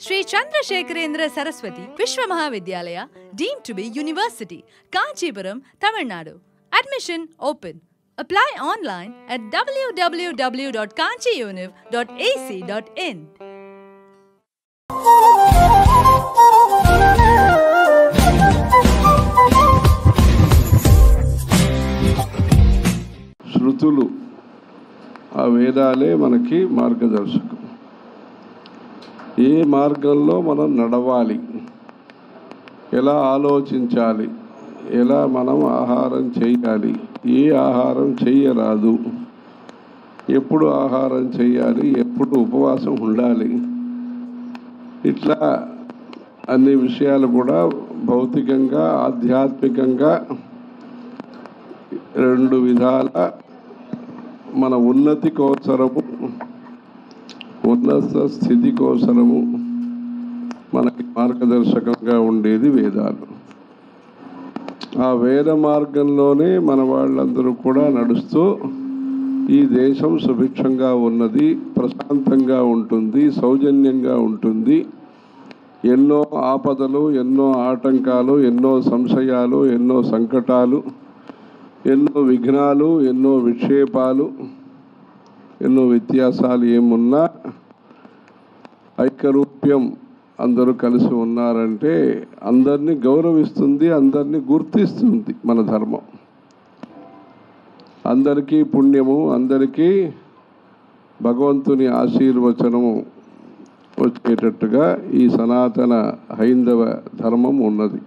Sri Chandrasekharendra Saraswati Vishwa Mahavidyalaya, deemed to be University, Kanchipuram, Tamil Nadu. Admission open. Apply online at www.kanchiuniv.ac.in. శృతులు ఆ వేదాలే మనకి మార్గదర్శకం. ఏ మార్గంలో మనం నడవాలి, ఎలా ఆలోచించాలి, ఎలా మనం ఆహారం చేయాలి, ఏ ఆహారం చేయరాదు, ఎప్పుడు ఆహారం చేయాలి, ఎప్పుడు ఉపవాసం ఉండాలి, ఇట్లా అన్ని విషయాలు కూడా భౌతికంగా ఆధ్యాత్మికంగా రెండు విధాల మన ఉన్నతి కోసరము, ఉన్నత స్థితి కోసరము మనకి మార్గదర్శకంగా ఉండేది వేదాలు. ఆ వేద మార్గంలోనే మన వాళ్ళందరూ కూడా నడుస్తూ ఈ దేశం సుభిక్షంగా ఉన్నది, ప్రశాంతంగా ఉంటుంది, సౌజన్యంగా ఉంటుంది. ఎన్నో ఆపదలు, ఎన్నో ఆటంకాలు, ఎన్నో సంశయాలు, ఎన్నో సంకటాలు, ఎన్నో విఘ్నాలు, ఎన్నో విక్షేపాలు, ఎన్నో వ్యత్యాసాలు ఏమున్నా ఐకరూప్యం అందరూ కలిసి ఉన్నారంటే అందరినీ గౌరవిస్తుంది, అందరినీ గుర్తిస్తుంది మన ధర్మం. అందరికీ పుణ్యము, అందరికీ భగవంతుని ఆశీర్వచనము వచ్చేటట్టుగా ఈ సనాతన హైందవ ధర్మం ఉన్నది.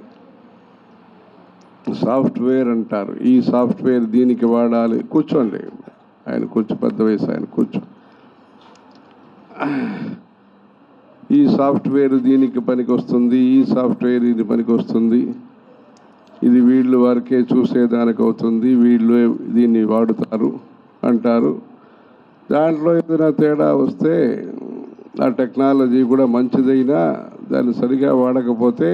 సాఫ్ట్వేర్ అంటారు. ఈ సాఫ్ట్వేర్ దీనికి వాడాలి. కూర్చోండి, ఆయన కూర్చో, పెద్ద వయసు ఆయన కూర్చో. ఈ సాఫ్ట్వేర్ దీనికి పనికి వస్తుంది, ఈ సాఫ్ట్వేర్ ఇది పనికి వస్తుంది, ఇది వీళ్ళు వరకే చూసేదానికి అవుతుంది, వీళ్ళు దీన్ని వాడుతారు అంటారు. దాంట్లో ఏదైనా తేడా వస్తే ఆ టెక్నాలజీ కూడా మంచిదైనా దాన్ని సరిగా వాడకపోతే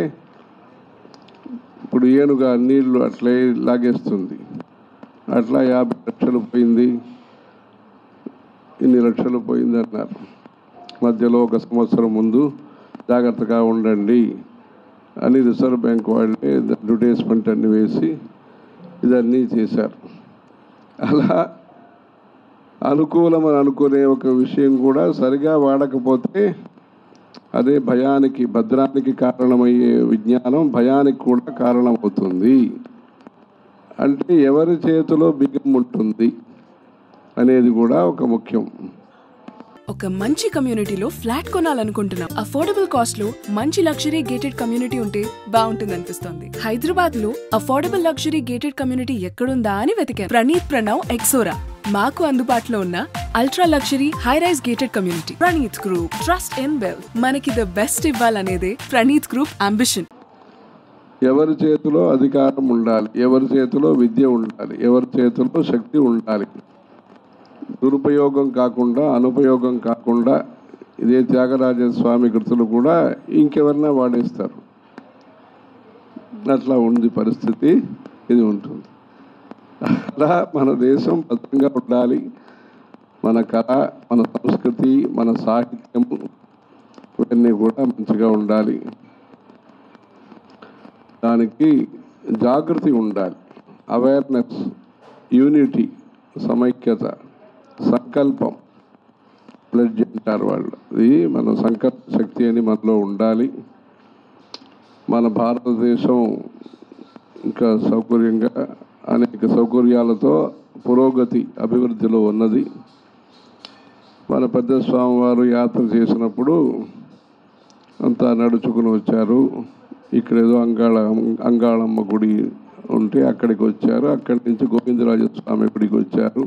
ఇప్పుడు ఏనుగా నీళ్లు అట్లే లాగేస్తుంది. అట్లా 50 లక్షలు పోయింది, ఇన్ని లక్షలు పోయింది అన్నారు. మధ్యలో 1 సంవత్సరం ముందు జాగ్రత్తగా ఉండండి అని రిజర్వ్ బ్యాంక్ వాళ్ళే అడ్వర్టైజ్మెంట్ అన్ని వేసి ఇదన్నీ చేశారు. అలా అనుకూలమని అనుకునే ఒక విషయం కూడా సరిగా వాడకపోతే అదే భయానికి, భద్రానికి కారణమయ్యే విజ్ఞానం భయానికి కూడా కారణమవుతుంది. అంటే ఎవరి చేతిలో బియ్యం ఉంటుంది అనేది కూడా ఒక ముఖ్యం. ఒక మంచి కమ్యూనిటీలో ఫ్లాట్ కొనాలనుకుంటున్నాం. అఫోర్డబుల్ కాస్ట్ లో మంచి లగ్జరీ గేటెడ్ కమ్యూనిటీ ఉంటే బాగుంటుంది అనిపిస్తోంది. హైదరాబాద్ లో అఫోర్డబుల్ లగ్జరీ గేటెడ్ కమ్యూనిటీ ఎక్కడుందా అని వెతికాను. ప్రణీత్ ప్రణవ్ ఎక్సోరా మాకు అందుబాటులో ఉన్న ultra luxury high rise gated community. Praneeth group, trust in wealth. మనకి ద బెస్ట్ ఇవ్వాలనేదే ప్రణీత్ గ్రూప్ అంబిషన్. ఎవరి చేతిలో అధికారం ఉండాలి, ఎవరి చేతిలో విద్య ఉండాలి, ఎవరి చేతిలో శక్తి ఉండాలి. దురుపయోగం కాకుండా, అనుపయోగం కాకుండా ఇదే త్యాగరాజ స్వామి కృతులు కూడా ఇంకెవరినా వాడేస్తారు. అట్లా ఉంది పరిస్థితి. ఇది ఉంటుంది. అలా మన దేశం భద్రంగా ఉండాలి. మన కళ, మన సంస్కృతి, మన సాహిత్యము ఇవన్నీ కూడా మంచిగా ఉండాలి. దానికి జాగృతి ఉండాలి. అవేర్నెస్, యూనిటీ, సమైక్యత, సంకల్పం, ప్లెడ్జ్ అంటారు వాళ్ళు. ఇది మన సంకల్ప శక్తి అని మనలో ఉండాలి. మన భారతదేశం ఇంకా సౌకర్యంగా అనేక సౌకర్యాలతో పురోగతి, అభివృద్ధిలో ఉన్నది. మన పెద్ద స్వామివారు యాత్ర చేసినప్పుడు అంతా నడుచుకుని వచ్చారు. ఇక్కడేదో అంగాళమ్మ గుడి ఉంటే అక్కడికి వచ్చారు. అక్కడి నుంచి గోవిందరాజస్వామి గుడికి వచ్చారు.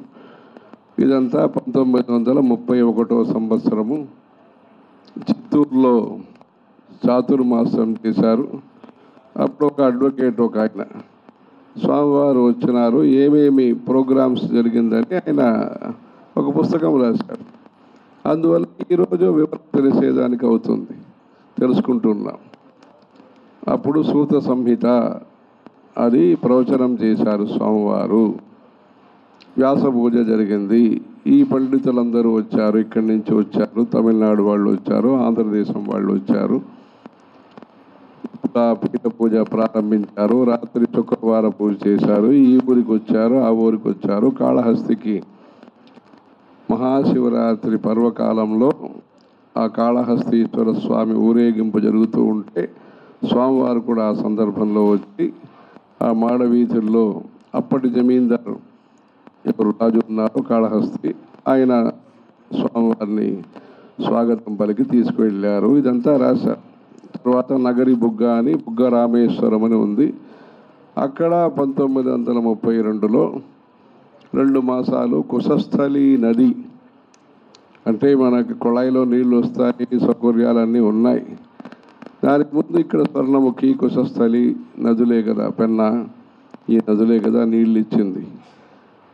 ఇదంతా 1931వ సంవత్సరము చిత్తూరులో చాతుర్మాసం చేశారు. అప్పుడు ఒక అడ్వకేట్, ఒక ఆయన స్వామివారు వచ్చినారు, ఏమేమి ప్రోగ్రామ్స్ జరిగిందని ఆయన ఒక పుస్తకం రాశారు. అందువల్ల ఈరోజు వివరణ తెలిసేదానికి అవుతుంది, తెలుసుకుంటున్నాం. అప్పుడు సూత సంహిత అది ప్రవచనం చేశారు స్వామివారు. వ్యాస పూజ జరిగింది. ఈ పండితులందరూ వచ్చారు, ఇక్కడి నుంచి వచ్చారు, తమిళనాడు వాళ్ళు వచ్చారు, ఆంధ్రదేశం వాళ్ళు వచ్చారు. పీఠ పూజ ప్రారంభించారు, రాత్రి శుక్రవారం పూజ చేశారు, ఈ ఊరికి వచ్చారు, ఆ ఊరికి వచ్చారు. కాళహస్తికి మహాశివరాత్రి పర్వకాలంలో ఆ కాళహస్తీశ్వర స్వామి ఊరేగింపు జరుగుతూ ఉంటే స్వామివారు కూడా ఆ సందర్భంలో వచ్చి ఆ మాడవీధుల్లో అప్పటి జమీందారు ఎవరు రాజు ఉన్నారు కాళహస్తి, ఆయన స్వామివారిని స్వాగతం పలికి తీసుకువెళ్ళారు. ఇదంతా రాశారు. తర్వాత నగరి బుగ్గ అని బుగ్గ రామేశ్వరం అని ఉంది. అక్కడ 1932లో 2 మాసాలు కుశస్థలి నది, అంటే మనకి కుళాయిలో నీళ్లు వస్తాయి, సౌకర్యాలన్నీ ఉన్నాయి. దానికి ముందు ఇక్కడ స్వర్ణముఖి, కుశస్థలి నదులే కదా, పెన్నా, ఈ నదులే కదా నీళ్ళు ఇచ్చింది.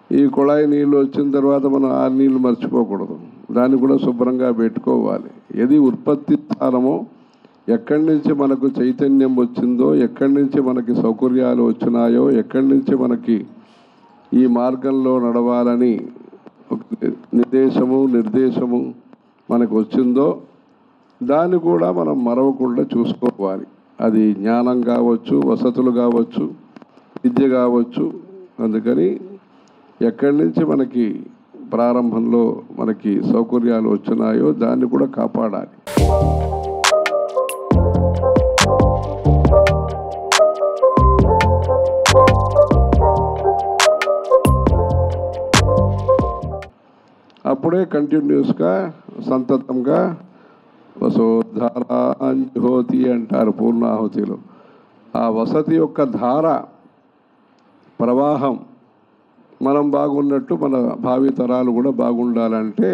ఈ కుళాయి నీళ్ళు వచ్చిన తర్వాత మనం ఆ నీళ్ళు మర్చిపోకూడదు, దాన్ని కూడా శుభ్రంగా పెట్టుకోవాలి. ఏది ఉత్పత్తి స్థానమో, ఎక్కడి నుంచి మనకు చైతన్యం వచ్చిందో, ఎక్కడి నుంచి మనకి సౌకర్యాలు వచ్చినాయో, ఎక్కడి నుంచి మనకి ఈ మార్గంలో నడవాలని నిర్దేశము మనకు వచ్చిందో దాన్ని కూడా మనం మరవకుండా చూసుకోవాలి. అది జ్ఞానం కావచ్చు, వసతులు కావచ్చు, విద్య కావచ్చు. అందుకని ఎక్కడి నుంచి మనకి ప్రారంభంలో మనకి సౌకర్యాలు వచ్చినాయో దాన్ని కూడా కాపాడాలి. అప్పుడే కంటిన్యూస్గా సంతతంగా వసోద్ధారాంజ్యోతి అంటారు పూర్ణాహుతిలో. ఆ వసతి యొక్క ధార ప్రవాహం మనం బాగున్నట్టు మన భావి తరాలు కూడా బాగుండాలంటే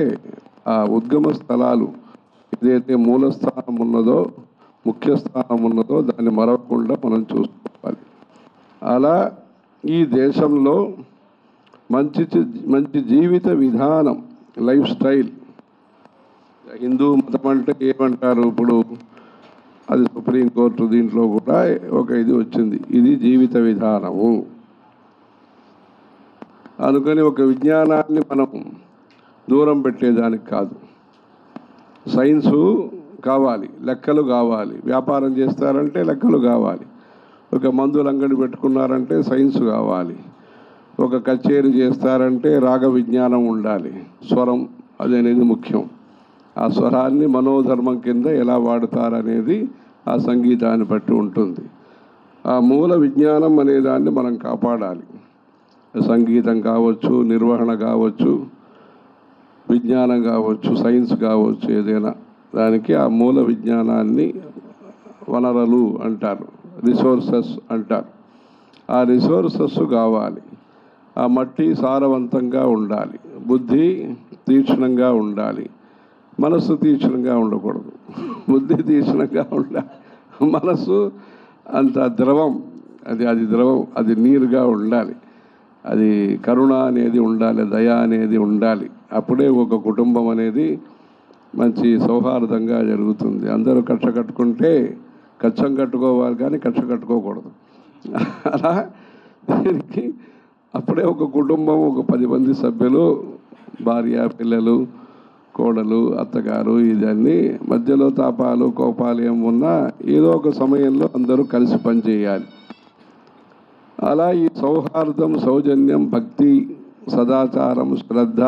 ఆ ఉద్గమ స్థలాలు ఏదైతే మూలస్థానం ఉన్నదో, ముఖ్య స్థానం ఉన్నదో దాన్ని మరవకుండా మనం చూసుకోవాలి. అలా ఈ దేశంలో మంచి జీవిత విధానం, లైఫ్ స్టైల్, హిందూ మతం అంటే ఏమంటారు ఇప్పుడు, అది సుప్రీంకోర్టు దీంట్లో కూడా ఒక ఇది వచ్చింది, ఇది జీవిత విధానము. అందుకని ఒక విజ్ఞానాన్ని మనం దూరం పెట్టేదానికి కాదు. సైన్సు కావాలి, లెక్కలు కావాలి. వ్యాపారం చేస్తారంటే లెక్కలు కావాలి. ఒక మందుల అంగడి పెట్టుకున్నారంటే సైన్స్ కావాలి. ఒక కచేరీ చేస్తారంటే రాగ విజ్ఞానం ఉండాలి, స్వరం అదనేది ముఖ్యం. ఆ స్వరాన్ని మనోధర్మం కింద ఎలా వాడతారనేది ఆ సంగీతాన్ని బట్టి ఉంటుంది. ఆ మూల విజ్ఞానం అనేదాన్ని మనం కాపాడాలి. సంగీతం కావచ్చు, నిర్వహణ కావచ్చు, విజ్ఞానం కావచ్చు, సైన్స్ కావచ్చు, ఏదైనా దానికి ఆ మూల విజ్ఞానాన్ని వనరులు అంటారు, రిసోర్సెస్ అంటారు. ఆ రిసోర్సెస్ కావాలి. ఆ మట్టి సారవంతంగా ఉండాలి, బుద్ధి తీక్షణంగా ఉండాలి, మనస్సు తీక్షణంగా ఉండకూడదు. బుద్ధి తీక్షణంగా ఉండాలి, మనస్సు అంత ద్రవం, అది ద్రవం, అది నీరుగా ఉండాలి. అది కరుణ అనేది ఉండాలి, దయ అనేది ఉండాలి. అప్పుడే ఒక కుటుంబం అనేది మంచి సౌహార్దంగా జరుగుతుంది. అందరూ కక్ష కట్టుకుంటే కచ్చం కట్టుకోవాలి కానీ కక్ష కట్టుకోకూడదు. అలా దీనికి అప్పుడే ఒక కుటుంబం, ఒక 10 మంది సభ్యులు, భార్య, పిల్లలు, కోడలు, అత్తగారు, ఇదన్నీ మధ్యలో తాపాలు కోపాలు ఏమున్నా ఏదో ఒక సమయంలో అందరూ కలిసి పనిచేయాలి. అలా ఈ సౌహార్దం, సౌజన్యం, భక్తి, సదాచారం, శ్రద్ధ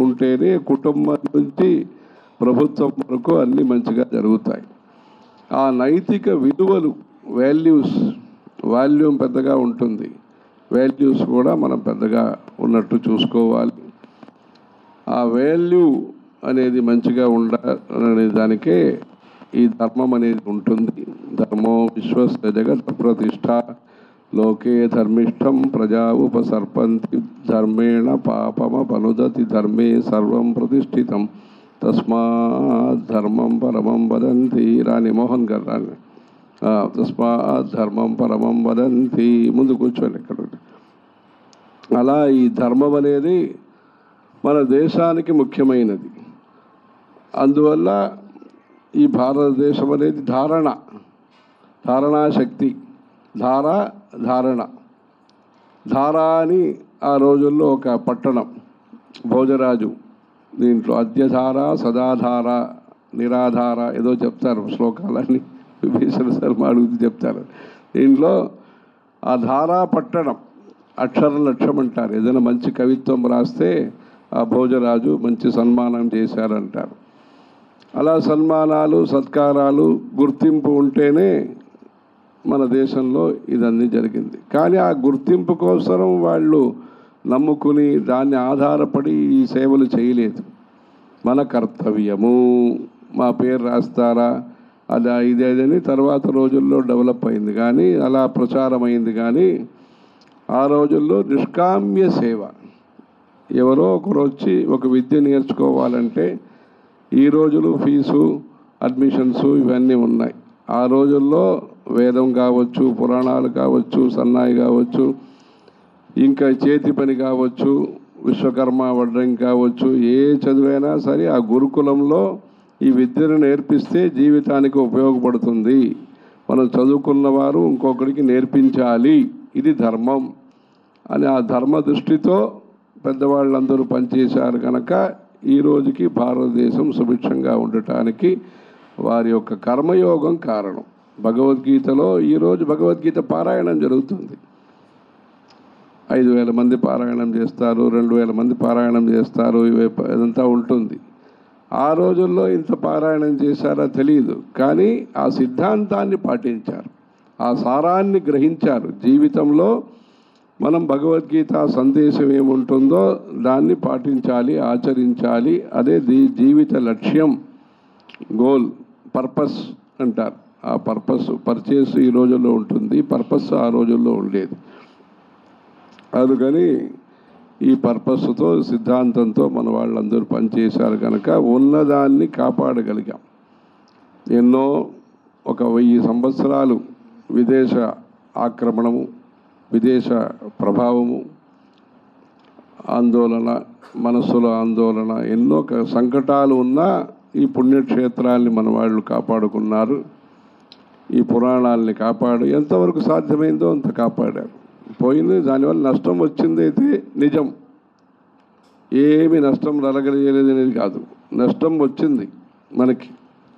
ఉంటేనే కుటుంబం నుంచి ప్రభుత్వం వరకు అన్నీ మంచిగా జరుగుతాయి. ఆ నైతిక విలువలు, వాల్యూమ్ పెద్దగా ఉంటుంది. వాల్యూస్ కూడా మనం పెద్దగా ఉన్నట్టు చూసుకోవాలి. ఆ వాల్యూ అనేది మంచిగా ఉండాలనే దానికే ఈ ధర్మం అనేది ఉంటుంది. ధర్మో విశ్వస్య జగత్ ప్రతిష్ట లోకే ధర్మిష్టం ప్రజా ఉపసర్పంతి ధర్మేణ పాపమపనుదతి ధర్మే సర్వం ప్రతిష్ఠితం తస్మాత్ ధర్మం పరమం వదంతి. రాణి మోహన్ గారు, రాణి తస్మాత్ ధర్మం పరమం వదంతి. ముందు కూర్చోండి ఇక్కడ. అలా ఈ ధర్మం అనేది మన దేశానికి ముఖ్యమైనది. అందువల్ల ఈ భారతదేశం అనేది ధారణాశక్తి, ధారణ. ధార అని ఆ రోజుల్లో ఒక పట్టణం, భోజరాజు దీంట్లో అద్యధార సదాధార నిరాధార ఏదో చెప్తారు శ్లోకాలన్నీ విభీషణ శర్మ అడుగుతూ చెప్తారు. దీంట్లో ఆ ధారా పట్టడం అక్షర లక్ష్యం అంటారు. ఏదైనా మంచి కవిత్వం రాస్తే ఆ భోజరాజు మంచి సన్మానం చేశారంటారు. అలా సన్మానాలు సత్కారాలు గుర్తింపు ఉంటేనే మన దేశంలో ఇదన్నీ జరిగింది. కానీ ఆ గుర్తింపు కోసం వాళ్ళు నమ్ముకుని దాన్ని ఆధారపడి ఈ సేవలు చేయలేదు. మన కర్తవ్యము, మా పేరు రాస్తారా అలా ఇదేదని తర్వాత రోజుల్లో డెవలప్ అయింది, కానీ అలా ప్రచారం అయింది. కానీ ఆ రోజుల్లో నిష్కామ్య సేవ, ఎవరో ఒకరు వచ్చి ఒక విద్య నేర్చుకోవాలంటే ఈ రోజులు ఫీజు అడ్మిషన్స్ ఇవన్నీ ఉన్నాయి. ఆ రోజుల్లో వేదం కావచ్చు, పురాణాలు కావచ్చు, సన్నాయి కావచ్చు, ఇంకా చేతి పని కావచ్చు, విశ్వకర్మ వడ్రంగి కావచ్చు, ఏ చదువైనా సరే ఆ గురుకులంలో ఈ విద్యను నేర్పిస్తే జీవితానికి ఉపయోగపడుతుంది. మనం చదువుకున్నవారు ఇంకొకరికి నేర్పించాలి, ఇది ధర్మం అని ఆ ధర్మ దృష్టితో పెద్దవాళ్ళందరూ పనిచేశారు. కనుక ఈ రోజుకి భారతదేశం సుభిక్షంగా ఉండటానికి వారి యొక్క కర్మయోగం కారణం. భగవద్గీతలో ఈరోజు భగవద్గీత పారాయణం జరుగుతుంది. 5,000 మంది పారాయణం చేస్తారు, 2,000 మంది పారాయణం చేస్తారు, ఇదంతా ఉంటుంది. ఆ రోజుల్లో ఇంత పారాయణం చేశారా తెలియదు, కానీ ఆ సిద్ధాంతాన్ని పాటించారు, ఆ సారాన్ని గ్రహించారు. జీవితంలో మనం భగవద్గీత సందేశం ఏముంటుందో దాన్ని పాటించాలి, ఆచరించాలి. అదే జీవిత లక్ష్యం, గోల్, పర్పస్ అంటారు. ఆ పర్చేస్ ఈ రోజుల్లో ఉంటుంది, పర్పస్ ఆ రోజుల్లో ఉండేది. అందుకని ఈ పర్పస్తో సిద్ధాంతంతో మన వాళ్ళందరూ పనిచేశారు కనుక ఉన్నదాన్ని కాపాడగలిగాం. ఎన్నో 1000 సంవత్సరాలు విదేశ ఆక్రమణము, విదేశ ప్రభావము, ఆందోళన, మనస్సులో ఆందోళన, ఎన్నో సంకటాలు ఉన్నా ఈ పుణ్యక్షేత్రాల్ని మన వాళ్ళు కాపాడుకున్నారు. ఈ పురాణాలని ఎంతవరకు సాధ్యమైందో అంత కాపాడారు. పోయింది, దానివల్ల నష్టం వచ్చింది అయితే నిజం, ఏమి నష్టం జరగలేదు అనేది కాదు, నష్టం వచ్చింది మనకి.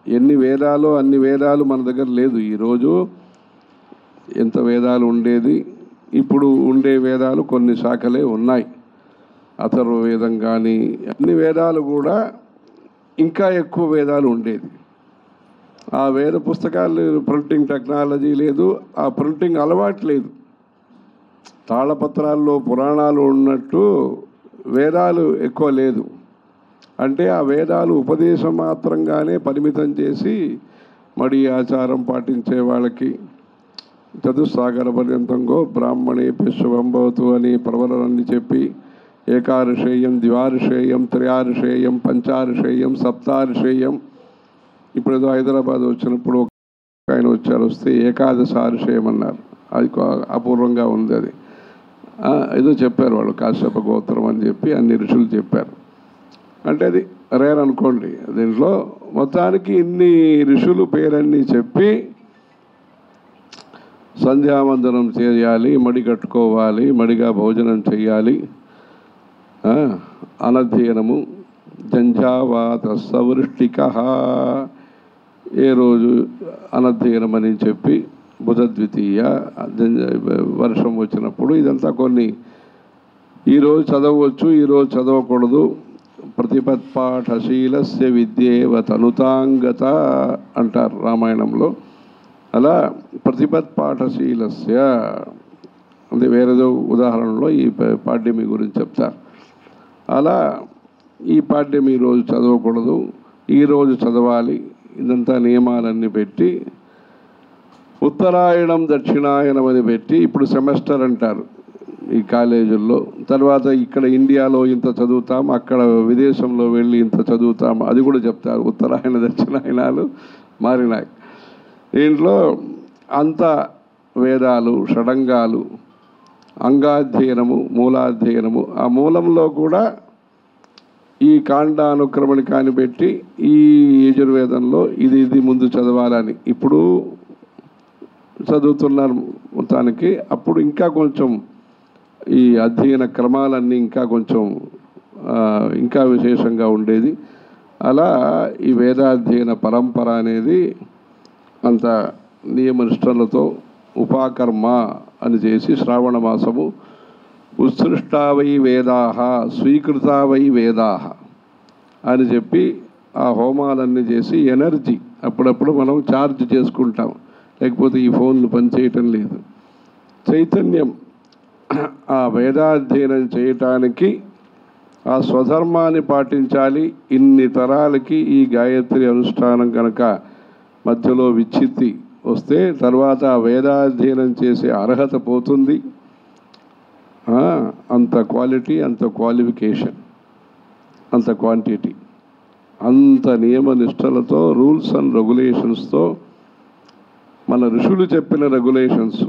ఎన్ని వేదాలు అన్ని వేదాలు మన దగ్గర లేదు. ఈరోజు ఎంత వేదాలు ఉండేది, ఇప్పుడు ఉండే వేదాలు కొన్ని శాఖలే ఉన్నాయి. అథర్వ వేదం కానీ అన్ని వేదాలు కూడా ఇంకా ఎక్కువ వేదాలు ఉండేది. ఆ వేద పుస్తకాలు ప్రింటింగ్ టెక్నాలజీ లేదు, ఆ ప్రింటింగ్ అలవాటు లేదు. తాళపత్రాల్లో పురాణాలు ఉన్నట్టు వేదాలు ఎక్కువ లేదు. అంటే ఆ వేదాలు ఉపదేశం మాత్రంగానే పరిమితం చేసి మడి ఆచారం పాటించే వాళ్ళకి చతుస్సాగర పర్యంతంగో బ్రాహ్మణే శుభంభవతు అని ప్రవరణని చెప్పి ఏకారుషేయం, ద్వారుషేయం, త్రయారుషేయం, పంచారుషేయం, సప్తారుషేయం. ఇప్పుడు ఏదో హైదరాబాద్ వచ్చినప్పుడు ఆయన వస్తే ఏకాదశారుషేయం అన్నారు. అది అపూర్వంగా ఉంది. అది ఏదో చెప్పారు వాళ్ళు, కాశ్యప గోత్రం అని చెప్పి అన్ని ఋషులు చెప్పారు. అంటే అది రేర్ అనుకోండి. దీంట్లో మొత్తానికి ఇన్ని ఋషులు పేరన్నీ చెప్పి సంధ్యావందనం చేయాలి, మడి కట్టుకోవాలి, మడిగా భోజనం చేయాలి, అనధ్యయనము, జంఝావాత సవృష్టిక, ఏ రోజు అనధ్యయనం అని చెప్పి బుధద్వితీయ వర్షం వచ్చినప్పుడు ఇదంతా కొన్ని ఈరోజు చదవచ్చు, ఈరోజు చదవకూడదు. ప్రతిపత్పాఠశీలస్య విద్యేవ తనుతాంగత అంటారు రామాయణంలో. అలా ప్రతిపత్పాఠశీలస్య అంటే వేరేదో ఉదాహరణలో ఈ పాడ్యమి గురించి చెప్తారు. అలా ఈ పాడ్యం ఈరోజు చదవకూడదు, ఈరోజు చదవాలి. ఇదంతా నియమాలన్నీ పెట్టి ఉత్తరాయణం దక్షిణాయనం అని పెట్టి ఇప్పుడు సెమిస్టర్ అంటారు ఈ కాలేజీల్లో. తర్వాత ఇక్కడ ఇండియాలో ఇంత చదువుతాం, అక్కడ విదేశంలో వెళ్ళి ఇంత చదువుతాం, అది కూడా చెప్తారు. ఉత్తరాయణ దక్షిణాయనాలు మారినాయి. దీంట్లో అంత వేదాలు, షడంగాలు, అంగాధ్యయనము, మూలాధ్యయనము. ఆ మూలంలో కూడా ఈ కాండానుక్రమణికాన్ని పెట్టి ఈ యజుర్వేదంలో ఇది ముందు చదవాలని ఇప్పుడు చదువుతున్నారు మొత్తానికి. అప్పుడు ఇంకా కొంచెం ఈ అధ్యయన క్రమాలన్నీ ఇంకా కొంచెం ఇంకా విశేషంగా ఉండేది. అలా ఈ వేదాధ్యయన పరంపర అనేది అంత నియమనిష్టలతో ఉపాకర్మ అని చేసి శ్రావణ మాసము ఉత్సృష్టావై వేదాహ స్వీకృతావై వేదాహ అని చెప్పి ఆ హోమాలన్నీ చేసి ఎనర్జీ అప్పుడప్పుడు మనం ఛార్జ్ చేసుకుంటాం, లేకపోతే ఈ ఫోన్లు పనిచేయటం లేదు. చైతన్యం ఆ వేదాధ్యయనం చేయటానికి ఆ స్వధర్మాన్ని పాటించాలి. ఇన్ని తరాలకి ఈ గాయత్రి అనుష్ఠానం కనుక మధ్యలో విచ్ఛిత్తి వస్తే తర్వాత ఆ వేదాధ్యయనం చేసే అర్హత పోతుంది. అంత క్వాలిటీ, అంత క్వాలిఫికేషన్, అంత క్వాంటిటీ, అంత నియమ నిష్టలతో రూల్స్ అండ్ రెగ్యులేషన్స్తో మన ఋషులు చెప్పిన రెగ్యులేషన్స్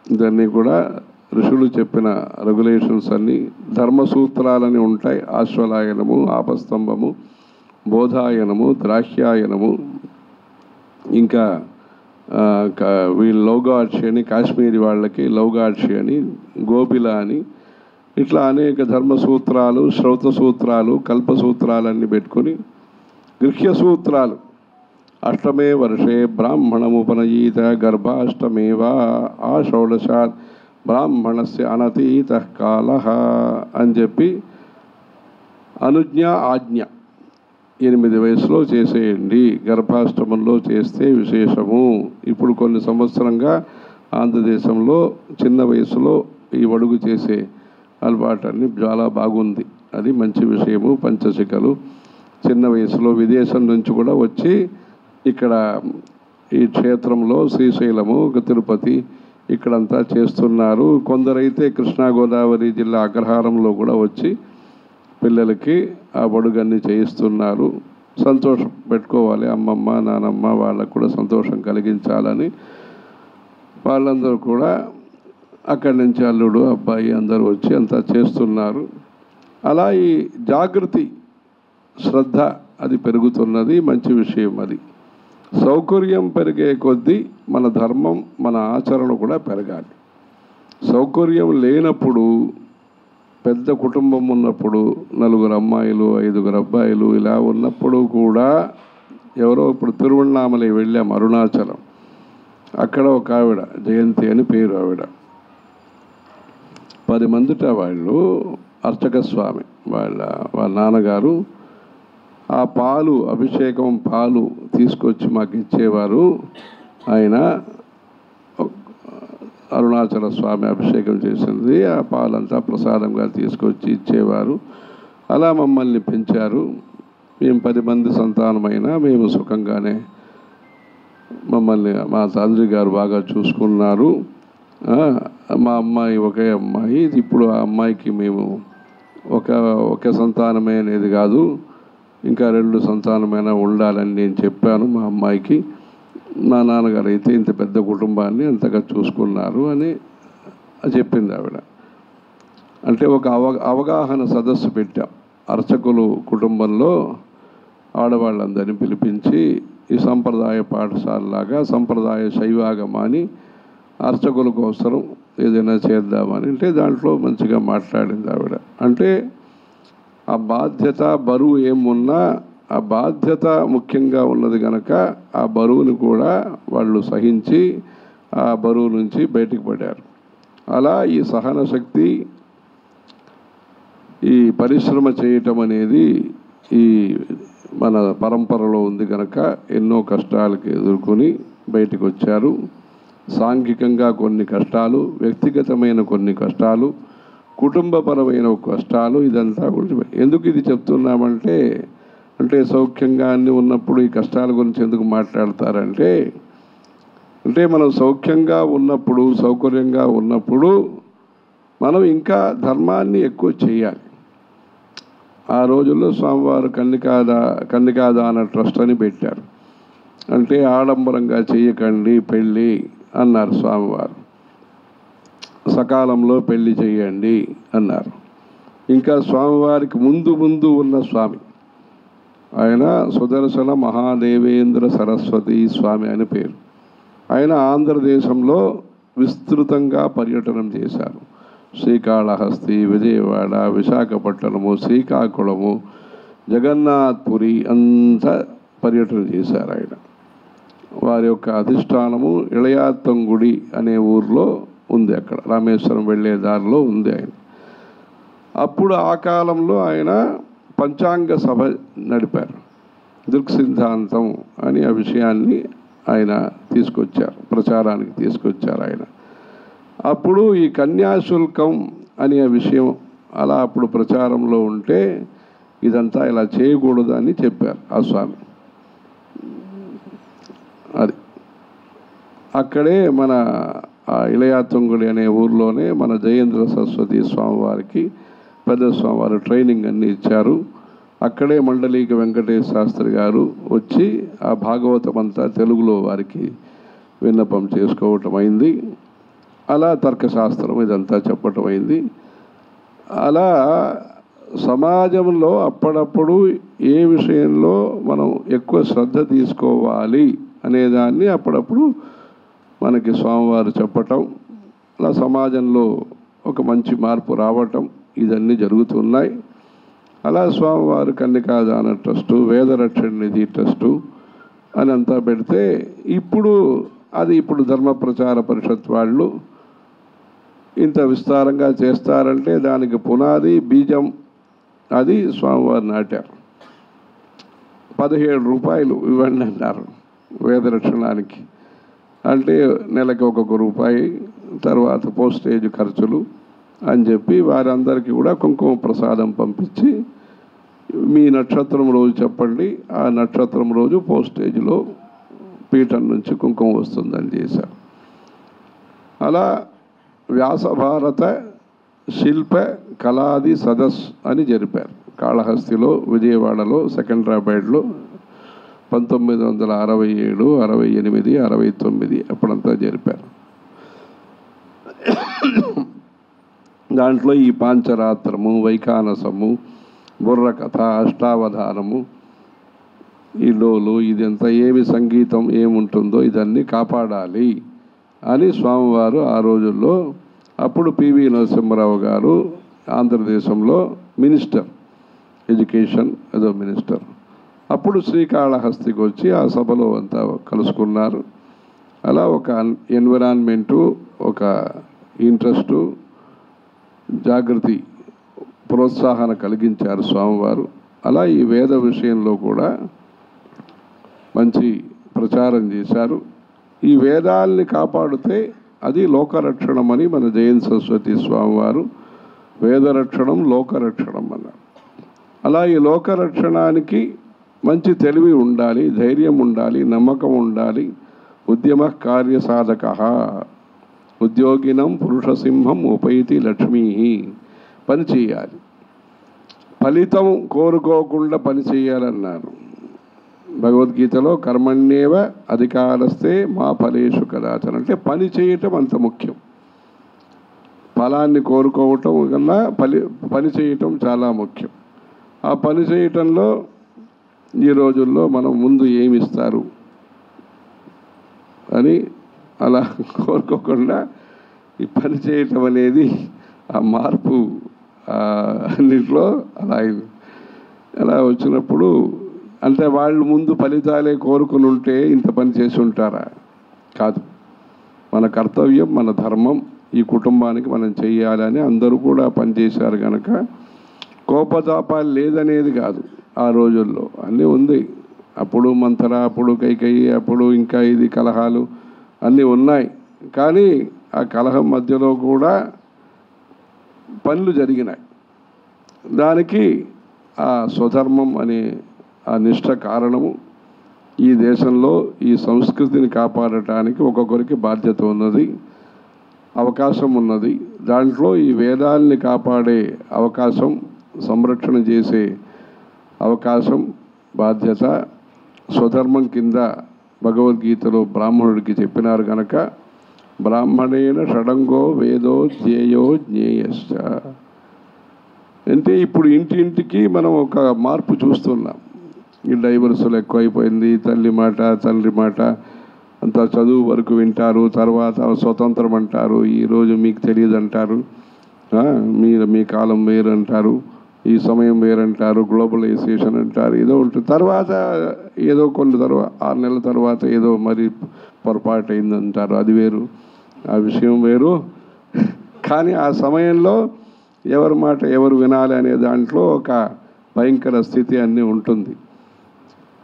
ఇదన్నీ కూడా ఋషులు చెప్పిన రెగ్యులేషన్స్ అన్నీ ధర్మసూత్రాలని ఉంటాయి. ఆశ్వలాయనము, ఆపస్తంభము, బోధాయనము, ద్రాహ్యాయనము, ఇంకా వీళ్ళు లౌగాడ్షి అని కాశ్మీరీ వాళ్ళకి లౌగాడ్షి అని, గోపిల అని, ఇట్లా అనేక ధర్మసూత్రాలు, శ్రౌత సూత్రాలు, కల్పసూత్రాలన్నీ పెట్టుకొని గృహ్య సూత్రాలు అష్టమే వర్షే బ్రాహ్మణముపనయీత గర్భాష్టమేవా ఆ షోడశాత్ బ్రాహ్మణస్య అనతీత కాలః అని చెప్పి అనుజ్ఞ ఆజ్ఞ 8 వయసులో చేసేయండి, గర్భాష్టమంలో చేస్తే విశేషము. ఇప్పుడు కొన్ని సంవత్సరంగా ఆంధ్రదేశంలో చిన్న వయసులో ఈ వడుగు చేసే అలవాటన్ని చాలా బాగుంది, అది మంచి విషయము. పంచశిఖలు చిన్న వయసులో విదేశం నుంచి కూడా వచ్చి ఇక్కడ ఈ క్షేత్రంలో శ్రీశైలము, తిరుపతి ఇక్కడంతా చేస్తున్నారు. కొందరైతే కృష్ణా గోదావరి జిల్లా అగ్రహారంలో కూడా వచ్చి పిల్లలకి ఆ బడుగన్ని చేయిస్తున్నారు. సంతోషం పెట్టుకోవాలి, అమ్మమ్మ నానమ్మ వాళ్ళకు కూడా సంతోషం కలిగించాలని వాళ్ళందరూ కూడా అక్కడి నుంచి అల్లుడు అబ్బాయి అందరూ వచ్చి అంతా చేస్తున్నారు. అలా ఈ జాగృతి శ్రద్ధ అది పెరుగుతున్నది, మంచి విషయం. అది సౌకర్యం పెరిగే కొద్దీ మన ధర్మం, మన ఆచరణ కూడా పెరగాలి. సౌకర్యం లేనప్పుడు, పెద్ద కుటుంబం ఉన్నప్పుడు 4 అమ్మాయిలు 5 అబ్బాయిలు ఇలా ఉన్నప్పుడు కూడా ఎవరో ఇప్పుడు తిరువణామలై వెళ్ళాం, అరుణాచలం. అక్కడ ఒక ఆవిడ జయంతి అని పేరు, ఆవిడ 10 మందిట వాళ్ళు అర్చక స్వామి వాళ్ళ నాన్నగారు ఆ పాలు, అభిషేకం పాలు తీసుకొచ్చి మాకు ఇచ్చేవారు. ఆయన అరుణాచల స్వామి అభిషేకం చేసింది, ఆ పాలంతా ప్రసాదంగా తీసుకొచ్చి ఇచ్చేవారు. అలా మమ్మల్ని పెంచారు. మేము 10 మంది సంతానమైనా మేము సుఖంగానే మమ్మల్ని మా తండ్రి గారు బాగా చూసుకున్నారు. మా అమ్మాయి ఒకే అమ్మాయి. ఇప్పుడు ఆ అమ్మాయికి మేము ఒక సంతానమే అనేది కాదు, ఇంకా 2 సంతానమైనా ఉండాలని నేను చెప్పాను మా అమ్మాయికి. మా నాన్నగారు అయితే ఇంత పెద్ద కుటుంబాన్ని అంతగా చూసుకున్నారు అని చెప్పింది ఆవిడ. అంటే ఒక అవగాహన సదస్సు పెట్టాం. అర్చకులు కుటుంబంలో ఆడవాళ్ళందరినీ పిలిపించి ఈ సంప్రదాయ పాఠశాలలాగా సంప్రదాయ శైవాగమాని అర్చకుల కోసం ఏదైనా చేద్దామని అంటే దాంట్లో మంచిగా మాట్లాడింది ఆవిడ. అంటే ఆ బాధ్యత, బరువు ఏమున్నా ఆ బాధ్యత ముఖ్యంగా ఉన్నది కనుక ఆ బరువుని కూడా వాళ్ళు సహించి ఆ బరువు నుంచి బయటికి పడ్డారు. అలా ఈ సహన శక్తి, ఈ పరిశ్రమ చేయటం అనేది ఈ మన పరంపరలో ఉంది కనుక ఎన్నో కష్టాలకి ఎదుర్కొని బయటికి వచ్చారు. సాంఘికంగా కొన్ని కష్టాలు, వ్యక్తిగతమైన కొన్ని కష్టాలు, కుటుంబపరమైన కష్టాలు, ఇదంతా ఎందుకు ఇది చెప్తున్నామంటే, అంటే సౌఖ్యంగా అన్నీ ఉన్నప్పుడు ఈ కష్టాల గురించి ఎందుకు మాట్లాడతారంటే, అంటే మనం సౌఖ్యంగా ఉన్నప్పుడు, సౌకర్యంగా ఉన్నప్పుడు మనం ఇంకా ధర్మాన్ని ఎక్కువ చేయాలి. ఆ రోజుల్లో స్వామివారు కన్నికాదాన ట్రస్ట్ అని పెట్టారు. అంటే ఆడంబరంగా చేయకండి పెళ్ళి అన్నారు స్వామివారు. సకాలంలో పెళ్లి చేయండి అన్నారు. ఇంకా స్వామివారికి ముందు ఉన్న స్వామి ఆయన సుదర్శన మహాదేవేంద్ర సరస్వతి స్వామి అని పేరు. ఆయన ఆంధ్రదేశంలో విస్తృతంగా పర్యటనం చేశారు. శ్రీకాళహస్తి, విజయవాడ, విశాఖపట్నము, శ్రీకాకుళము, జగన్నాథ్పురి అంతా పర్యటన చేశారు ఆయన. వారి యొక్క అధిష్టానము ఇళయాత్తంగుడి అనే ఊర్లో ఉంది, అక్కడ రామేశ్వరం వెళ్ళే దారిలో ఉంది ఆయన. అప్పుడు ఆ కాలంలో ఆయన పంచాంగ సభ నడిపారు. దృక్సిద్ధాంతం అని ఆ విషయాన్ని ఆయన తీసుకొచ్చారు, ప్రచారానికి తీసుకొచ్చారు ఆయన. అప్పుడు ఈ కన్యాశుల్కం అనే విషయం అలా అప్పుడు ప్రచారంలో ఉంటే ఇదంతా ఇలా చేయకూడదు అని చెప్పారు ఆ స్వామి. అది అక్కడే మన ఇళయాత్తంగుడి అనే ఊర్లోనే మన జయేంద్ర సరస్వతి స్వామివారికి పెద్ద స్వామివారు ట్రైనింగ్ అన్నీ ఇచ్చారు. అక్కడే మండలీక వెంకటేశ్వర శాస్త్రి గారు వచ్చి ఆ భాగవతం అంతా తెలుగులో వారికి విన్నపం చేసుకోవటం అయింది. అలా తర్కశాస్త్రం ఇదంతా చెప్పటం అయింది. అలా సమాజంలో అప్పుడప్పుడు ఏ విషయంలో మనం ఎక్కువ శ్రద్ధ తీసుకోవాలి అనేదాన్ని అప్పుడప్పుడు మనకి స్వామివారు చెప్పటం, అలా సమాజంలో ఒక మంచి మార్పు రావటం ఇదన్నీ జరుగుతున్నాయి. అలా స్వామివారు కన్యకాదాన ట్రస్టు, వేదరక్షణ నిధి ట్రస్టు అని అంతా పెడితే ఇప్పుడు ధర్మ ప్రచార పరిషత్ వాళ్ళు ఇంత విస్తారంగా చేస్తారంటే దానికి పునాది బీజం అది స్వామివారు నాటారు. 17 రూపాయలు ఇవ్వండి అన్నారు వేదరక్షణానికి. అంటే నెలకు ₹1, తర్వాత పోస్టేజ్ ఖర్చులు అని చెప్పి వారందరికీ కూడా కుంకుమ ప్రసాదం పంపించి మీ నక్షత్రం రోజు చెప్పండి, ఆ నక్షత్రం రోజు పోస్టేజ్లో పీఠం నుంచి కుంకుమ వస్తుందని చేశారు. అలా వ్యాస భారత శిల్ప కళాది సదస్సు అని జరిపారు కాళహస్తిలో, విజయవాడలో, సెకండ్రాబాద్లో 1967, 68, 69 అప్పుడంతా జరిపారు. దాంట్లో ఈ పాంచరాత్రము, వైఖానసము, బుర్రకథ, అష్టావధానము, ఈ డోలు ఇదంతా ఏమి సంగీతం ఏముంటుందో ఇదన్నీ కాపాడాలి అని స్వామివారు ఆ రోజుల్లో అప్పుడు పివి నరసింహారావు గారు ఆంధ్రదేశంలో మినిస్టర్, ఎడ్యుకేషన్ ఏదో మినిస్టర్, అప్పుడు శ్రీకాళహస్తికి వచ్చి ఆ సభలో అంతా కలుసుకున్నారు. అలా ఒక ఎన్విరాన్మెంటు, ఒక ఇంట్రెస్టు, జాగృతి, ప్రోత్సాహన కలిగించారు స్వామివారు. అలా ఈ వేద విషయంలో కూడా మంచి ప్రచారం చేశారు. ఈ వేదాల్ని కాపాడితే అది లోకరక్షణం అని మన జయంత సరస్వతి స్వామివారు వేదరక్షణం లోకరక్షణం అన్నారు. అలా ఈ లోకరక్షణానికి మంచి తెలివి ఉండాలి, ధైర్యం ఉండాలి, నమ్మకం ఉండాలి. ఉద్యమ కార్యసాధక ఉద్యోగినం పురుషసింహం ఉపైతి లక్ష్మీ. పని చేయాలి, ఫలితం కోరుకోకుండా పని చేయాలన్నారు భగవద్గీతలో. కర్మణ్యేవ అధికారస్తే మా ఫలేషు కదాచన. అంటే పని చేయటం అంత ముఖ్యం. ఫలాన్ని కోరుకోవటం కన్నా పని చేయటం చాలా ముఖ్యం. ఆ పని చేయటంలో ఈ రోజుల్లో మనం ముందు ఏమి ఇస్తారు అని అలా కోరుకోకుండా ఈ పని చేయటం అనేది ఆ మార్పు అన్నింటిలో అలా వచ్చినప్పుడు, అంటే వాళ్ళు ముందు ఫలితాలే కోరుకుని ఉంటే ఇంత పని చేసి ఉంటారా? కాదు. మన కర్తవ్యం, మన ధర్మం ఈ కుటుంబానికి మనం చెయ్యాలని అందరూ కూడా పనిచేశారు కనుక కోపతాపాలు లేదనేది కాదు. ఆ రోజుల్లో అన్నీ ఉంది. అప్పుడు మంతర, అప్పుడు కైకయ్యి, అప్పుడు ఇంకా ఇది కలహాలు అన్నీ ఉన్నాయి. కానీ ఆ కలహం మధ్యలో కూడా పనులు జరిగినాయి. దానికి ఆ స్వధర్మం అనే ఆ నిష్ఠ కారణము. ఈ దేశంలో ఈ సంస్కృతిని కాపాడటానికి ఒక్కొక్కరికి బాధ్యత ఉన్నది, అవకాశం ఉన్నది. దాంట్లో ఈ వేదాల్ని కాపాడే అవకాశం, సంరక్షణ చేసే అవకాశం, బాధ్యత స్వధర్మం కింద భగవద్గీతలో బ్రాహ్మణుడికి చెప్పినారు కనుక బ్రాహ్మణేన షడంగో వేదో జ్ఞేయో జ్ఞేయశ్చ. అంటే ఇప్పుడు ఇంటింటికి మనం ఒక మార్పు చూస్తున్నాం. ఈ డైవర్సులు ఎక్కువైపోయింది. తల్లి మాట, తండ్రి మాట అంతా చదువు వరకు వింటారు, తర్వాత స్వతంత్రం అంటారు, ఈరోజు మీకు తెలియదు అంటారు. మీ కాలం వేరంటారు, ఈ సమయం వేరంటారు, గ్లోబలైజేషన్ అంటారు, ఏదో ఉంటుంది. తర్వాత ఏదో కొన్ని తర్వాత 6 నెలల తర్వాత ఏదో మరి పొరపాటు అయిందంటారు, అది వేరు, ఆ విషయం వేరు. కానీ ఆ సమయంలో ఎవరి మాట ఎవరు వినాలి అనే దాంట్లో ఒక భయంకర స్థితి అన్నీ ఉంటుంది.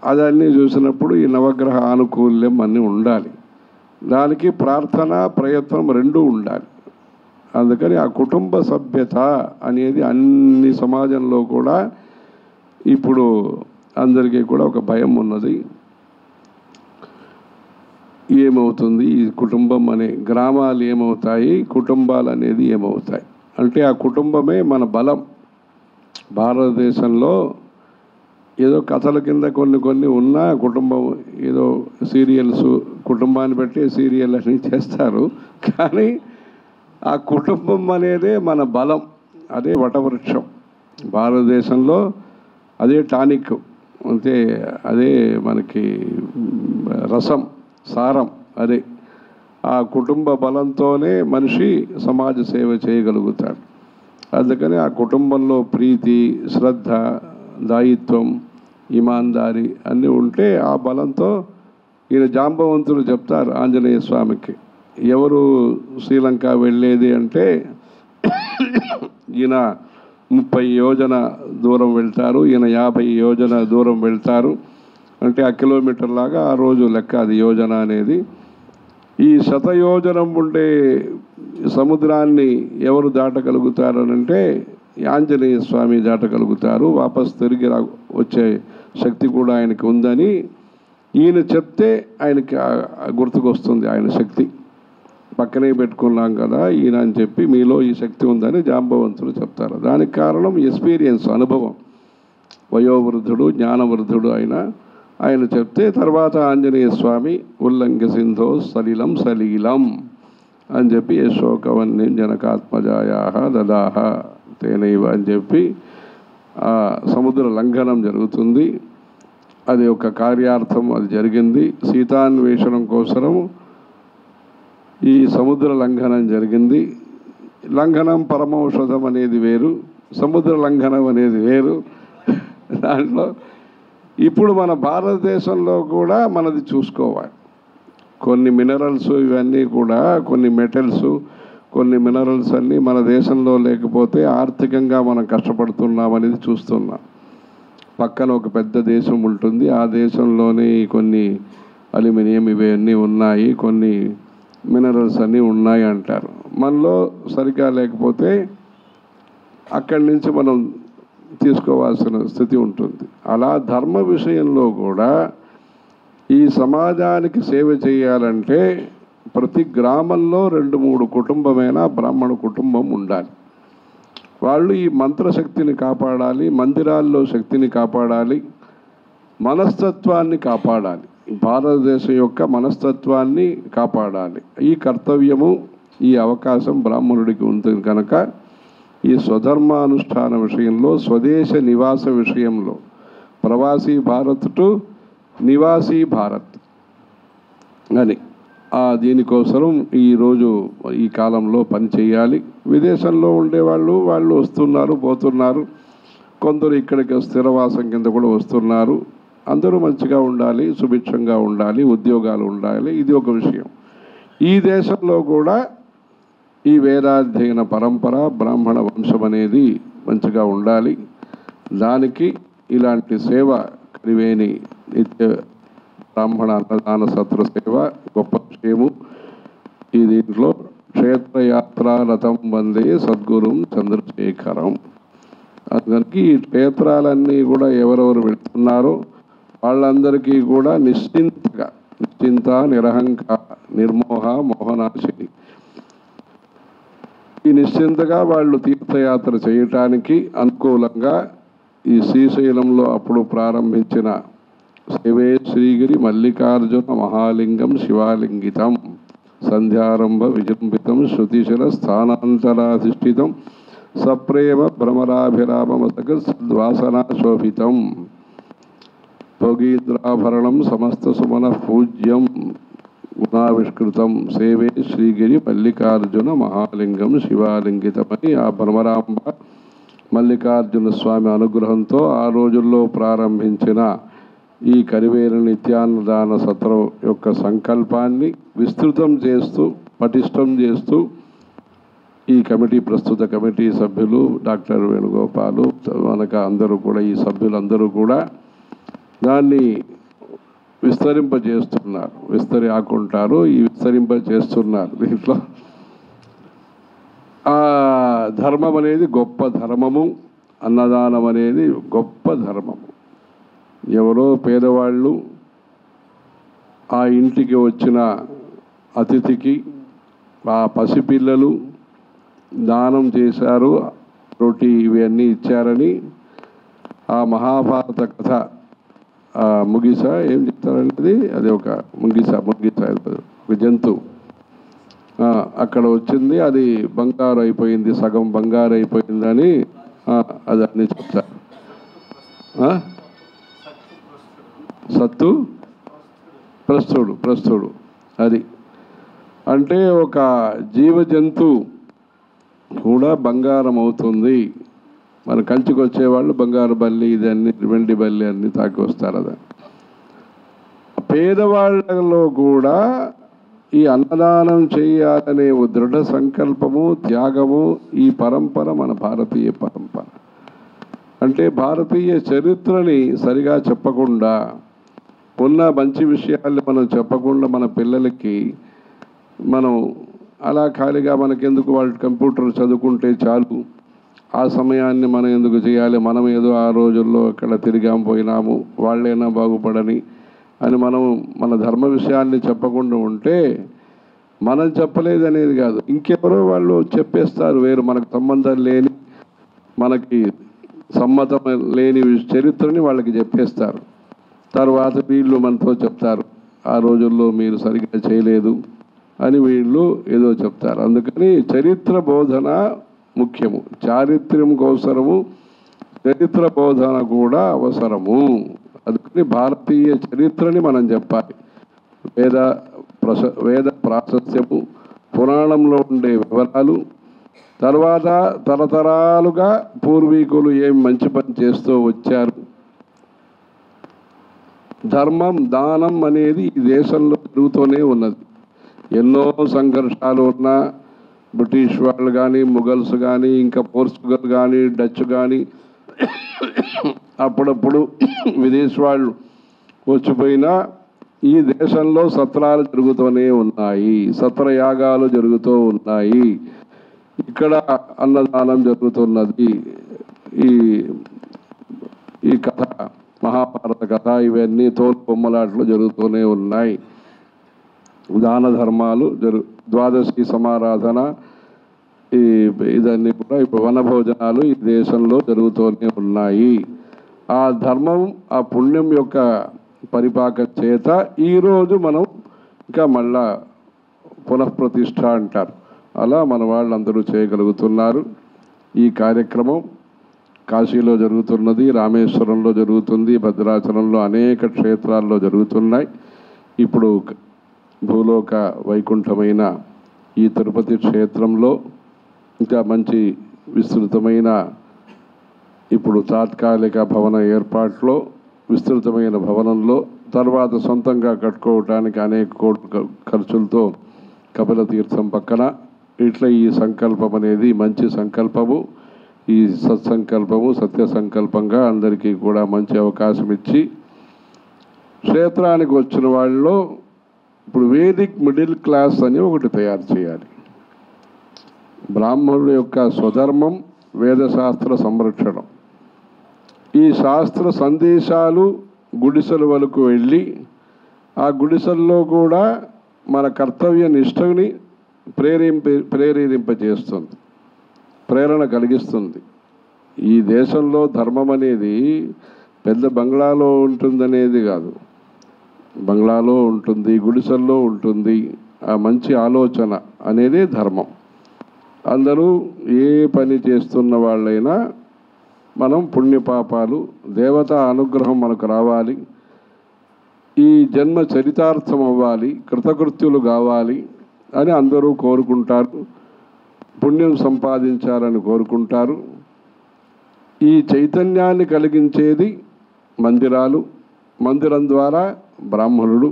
అదన్నీ చూసినప్పుడు ఈ నవగ్రహ ఆనుకూల్యం అన్నీ ఉండాలి. దానికి ప్రార్థన ప్రయత్నం రెండూ ఉండాలి. అందుకని ఆ కుటుంబ సభ్యత అనేది అన్ని సమాజంలో కూడా ఇప్పుడు అందరికీ కూడా ఒక భయం ఉన్నది. ఏమవుతుంది ఈ కుటుంబం అనే, గ్రామాలు ఏమవుతాయి, కుటుంబాలు అనేది ఏమవుతాయి అంటే ఆ కుటుంబమే మన బలం. భారతదేశంలో ఏదో కథల కింద కొన్ని ఉన్నా కుటుంబం ఏదో సీరియల్స్ కుటుంబాన్ని బట్టి సీరియల్ అని చేస్తారు. కానీ ఆ కుటుంబం అనేదే మన బలం, అదే వటవృక్షం భారతదేశంలో, అదే టానిక్, అంటే అదే మనకి రసం, సారం అదే. ఆ కుటుంబ బలంతోనే మనిషి సమాజ సేవ చేయగలుగుతాడు. అందుకని ఆ కుటుంబంలో ప్రీతి, శ్రద్ధ, దాయిత్వం, ఇమాందారి అన్నీ ఉంటే ఆ బలంతో ఈయన జాంబవంతులు చెప్తారు ఆంజనేయ స్వామికి, ఎవరు శ్రీలంక వెళ్ళేది అంటే ఈయన 30 యోజన దూరం వెళ్తారు, ఈయన 50 యోజన దూరం వెళ్తారు. అంటే ఆ కిలోమీటర్ లాగా ఆ రోజు లెక్క అది యోజన అనేది. ఈ శతయోజనం ఉండే సముద్రాన్ని ఎవరు దాటగలుగుతారనంటే ఆంజనేయ స్వామి దాటగలుగుతారు. వాపస్ తిరిగి వచ్చే శక్తి కూడా ఆయనకి ఉందని ఈయన చెప్తే ఆయనకి గుర్తుకొస్తుంది ఆయన శక్తి. పక్కనే పెట్టుకున్నాం కదా ఈయన అని చెప్పి, మీలో ఈ శక్తి ఉందని జాంబవంతులు చెప్తారు. దానికి కారణం ఎక్స్పీరియన్స్, అనుభవం. వయోవృద్ధుడు, జ్ఞానవృద్ధుడు ఆయన చెప్తే తర్వాత ఆంజనేయ స్వామి ఉల్లంఘ సింధో సలిలం సలీలం అని చెప్పి యశోకవన్యం జనకాత్మజాయా దదాహ తేనైవ అని చెప్పి ఆ సముద్ర లంఘనం జరుగుతుంది. అది ఒక కార్యార్థం అది జరిగింది. సీతాన్వేషణం కోసరం ఈ సముద్ర లంఘనం జరిగింది. లంఘనం పరమౌషధం అనేది వేరు, సముద్ర లంఘనం అనేది వేరు. దాంట్లో ఇప్పుడు మన భారతదేశంలో కూడా మనది చూసుకోవాలి. కొన్ని మినరల్స్ ఇవన్నీ కూడా, కొన్ని మెటల్స్, కొన్ని మినరల్స్ అన్నీ మన దేశంలో లేకపోతే ఆర్థికంగా మనం కష్టపడుతున్నామనేది చూస్తున్నాం. పక్కన ఒక పెద్ద దేశం ఉంటుంది, ఆ దేశంలోనే కొన్ని అల్యూమినియం ఇవన్నీ ఉన్నాయి, కొన్ని మినరల్స్ అన్నీ ఉన్నాయి అంటారు. మనలో సరిగా లేకపోతే అక్కడి నుంచి మనం తీసుకోవాల్సిన స్థితి ఉంటుంది. అలా ధర్మ విషయంలో కూడా ఈ సమాజానికి సేవ చేయాలంటే ప్రతి గ్రామంలో 2-3 కుటుంబమైనా బ్రాహ్మణ కుటుంబం ఉండాలి. వాళ్ళు ఈ మంత్రశక్తిని కాపాడాలి, మందిరాల్లో శక్తిని కాపాడాలి, మనస్తత్వాన్ని కాపాడాలి, భారతదేశం యొక్క మనస్తత్వాన్ని కాపాడాలి. ఈ కర్తవ్యము, ఈ అవకాశం బ్రాహ్మణుడికి ఉంటుంది కనుక ఈ స్వధర్మానుష్ఠాన విషయంలో, స్వదేశ నివాస విషయంలో, ప్రవాసీ భారత్ టు నివాసీ భారత్ అని దీనికోసం ఈరోజు ఈ కాలంలో పని చేయాలి. విదేశంలో ఉండేవాళ్ళు వస్తున్నారు, పోతున్నారు. కొందరు ఇక్కడికి స్థిరవాసం కింద కూడా వస్తున్నారు. అందరూ మంచిగా ఉండాలి, సుభిక్షంగా ఉండాలి, ఉద్యోగాలు ఉండాలి. ఇది ఒక విషయం. ఈ దేశంలో కూడా ఈ వేదాధ్యయన పరంపర, బ్రాహ్మణ వంశం అనేది మంచిగా ఉండాలి. దానికి ఇలాంటి సేవ కరివేని నిత్య బ్రాహ్మణ అన్నదాన సత్ర సేవ గొప్ప విషయము. ఈ దీంట్లో క్షేత్రయాత్రారథం వందే సద్గురుం చంద్రశేఖరం. అందుకని ఈ క్షేత్రాలన్నీ కూడా ఎవరెవరు వెళ్తున్నారో వాళ్ళందరికీ కూడా నిశ్చింత నిరహంకార నిర్మోహ మోహనాశిని, ఈ నిశ్చింతగా వాళ్ళు తీర్థయాత్ర చేయటానికి అనుకూలంగా ఈ శ్రీశైలంలో అప్పుడు ప్రారంభించిన శివే శ్రీగిరి మల్లికార్జున మహాలింగం శివాలింగితం సంధ్యారంభ విజృంభితం శృతిశిర స్థానాంతరాధిష్ఠితం సప్రేమ భ్రమరాభిరామమసక సద్వాసనా శోభితం భోగీంద్రాభరణం సమస్త సుమన పూజ్యం గుణావిష్కృతం సేవే శ్రీగిరి మల్లికార్జున మహాలింగం శివాలింగితమని ఆ భ్రమరాంబ మల్లికార్జున స్వామి అనుగ్రహంతో ఆ రోజుల్లో ప్రారంభించిన ఈ కరివేరు నిత్యాన్నదాన సత్రం యొక్క సంకల్పాన్ని విస్తృతం చేస్తూ పటిష్టం చేస్తూ ఈ కమిటీ ప్రస్తుత కమిటీ సభ్యులు డాక్టర్ వేణుగోపాలు మనక అందరూ కూడా ఈ సభ్యులందరూ కూడా దాన్ని విస్తరింపజేస్తున్నారు. ఆకుంటారు ఈ విస్తరింపజేస్తున్నారు. దీంట్లో ఆ ధర్మం అనేది గొప్ప ధర్మము, అన్నదానం అనేది గొప్ప ధర్మము. ఎవరో పేదవాళ్ళు ఆ ఇంటికి వచ్చిన అతిథికి ఆ పసిపిల్లలు దానం చేశారు, రొట్టి ఇవన్నీ ఇచ్చారని ఆ మహాభారత కథ ముగిస ఏం చెప్తారంటే అది ఒక ముంగిస ఒక జంతువు అక్కడ వచ్చింది, అది బంగారు అయిపోయింది, సగం బంగారు అయిపోయిందని అది అన్ని చెప్తారు. సత్తు ప్రస్తుడు అది అంటే ఒక జీవ జంతువు కూడా బంగారం అవుతుంది. మన కంచికి వచ్చేవాళ్ళు బంగారు బల్లి ఇదన్నీ వెండి బల్లి అన్నీ తాకి వస్తారు. అదా పేదవాళ్ళలో కూడా ఈ అన్నదానం చేయాలనే దృఢ సంకల్పము, త్యాగము ఈ పరంపర మన భారతీయ పరంపర. అంటే భారతీయ చరిత్రని సరిగా చెప్పకుండా, ఉన్న మంచి విషయాల్ని మనం చెప్పకుండా మన పిల్లలకి మనం అలా ఖాళీగా మనకెందుకు వాళ్ళు కంప్యూటర్ చదువుకుంటే చాలు, ఆ సమయాన్ని మనం ఎందుకు చేయాలి, మనం ఏదో ఆ రోజుల్లో అక్కడ తిరిగాం పోయినాము వాళ్ళైనా బాగుపడని అని మనం మన ధర్మ విషయాన్ని చెప్పకుండా ఉంటే మనం చెప్పలేదు అనేది కాదు, ఇంకెవరో వాళ్ళు చెప్పేస్తారు. వేరు మనకు సంబంధం లేని, మనకి సమ్మతం లేని చరిత్రని వాళ్ళకి చెప్పేస్తారు. తర్వాత వీళ్ళు మనతో చెప్తారు ఆ రోజుల్లో మీరు సరిగ్గా చేయలేదు అని వీళ్ళు ఏదో చెప్తారు. అందుకని చరిత్ర బోధన ముఖ్యము, చారిత్ర్యం అవసరము, చరిత్ర బోధన కూడా అవసరము. అందుకని భారతీయ చరిత్రని మనం చెప్పాలి. వేద ప్రాశస్త్యము, పురాణంలో ఉండే వివరాలు, తర్వాత తరతరాలుగా పూర్వీకులు ఏం మంచి పని చేస్తూ వచ్చారు, ధర్మం దానం అనేది ఈ దేశంలో జరుగుతూనే ఉన్నది. ఎన్నో సంఘర్షాలు ఉన్నా బ్రిటిష్ వాళ్ళు కానీ, ముఘల్స్ కానీ, ఇంకా పోర్చుగల్ కానీ, డచ్ కానీ, అప్పుడప్పుడు విదేశీ వాళ్ళు వచ్చిపోయినా ఈ దేశంలో సత్రాలు జరుగుతూనే ఉన్నాయి, సత్రయాగాలు జరుగుతూ ఉన్నాయి, ఇక్కడ అన్నదానం జరుగుతున్నది. ఈ కథ మహాభారత కథ ఇవన్నీ తోలు బొమ్మలాట్లు జరుగుతూనే ఉన్నాయి. దాన ధర్మాలు ద్వాదశి సమారాధన ఇదన్నీ కూడా ఇప్పుడు వనభోజనాలు ఈ దేశంలో జరుగుతూనే ఉన్నాయి. ఆ ధర్మం, ఆ పుణ్యం యొక్క పరిపాక చేత ఈరోజు మనం ఇంకా మళ్ళా పునఃప్రతిష్ఠ అంటారు, అలా మన వాళ్ళందరూ చేయగలుగుతున్నారు. ఈ కార్యక్రమం కాశీలో జరుగుతున్నది, రామేశ్వరంలో జరుగుతుంది, భద్రాచలంలో అనేక క్షేత్రాల్లో జరుగుతున్నాయి. ఇప్పుడు భూలోక వైకుంఠమైన ఈ తిరుపతి క్షేత్రంలో ఇంకా మంచి విస్తృతమైన ఇప్పుడు తాత్కాలిక భవన ఏర్పాట్లో, విస్తృతమైన భవనంలో, తర్వాత సొంతంగా కట్టుకోవటానికి అనేక కోట్ల ఖర్చులతో కపిల తీర్థం పక్కన ఇట్లా ఈ సంకల్పం అనేది మంచి సంకల్పము, ఈ సత్సంకల్పము సత్య సంకల్పంగా అందరికీ కూడా మంచి అవకాశం ఇచ్చి క్షేత్రానికి వచ్చిన వాళ్ళలో ఇప్పుడు వేదిక్ మిడిల్ క్లాస్ అని ఒకటి తయారు చేయాలి. బ్రాహ్మణుల యొక్క స్వధర్మం వేదశాస్త్ర సంరక్షణం. ఈ శాస్త్ర సందేశాలు గుడిసెల వరకు వెళ్ళి ఆ గుడిసెల్లో కూడా మన కర్తవ్య నిష్టని ప్రేరేరింపజేస్తుంది, ప్రేరణ కలిగిస్తుంది. ఈ దేశంలో ధర్మం అనేది పెద్ద బంగ్లాలో ఉంటుందనేది కాదు, బంగ్లాలో ఉంటుంది, గుడిసెల్లో ఉంటుంది. ఆ మంచి ఆలోచన అనేది ధర్మం. అందరూ ఏ పని చేస్తున్న వాళ్ళైనా మనం పుణ్యపాపాలు, దేవతా అనుగ్రహం మనకు రావాలి. ఈ జన్మ చరితార్థం అవ్వాలి, కృతకృత్యులు కావాలి అని అందరూ కోరుకుంటారు, పుణ్యం సంపాదించాలని కోరుకుంటారు. ఈ చైతన్యాన్ని కలిగించేది మందిరాలు, మందిరం ద్వారా బ్రాహ్మణుడు.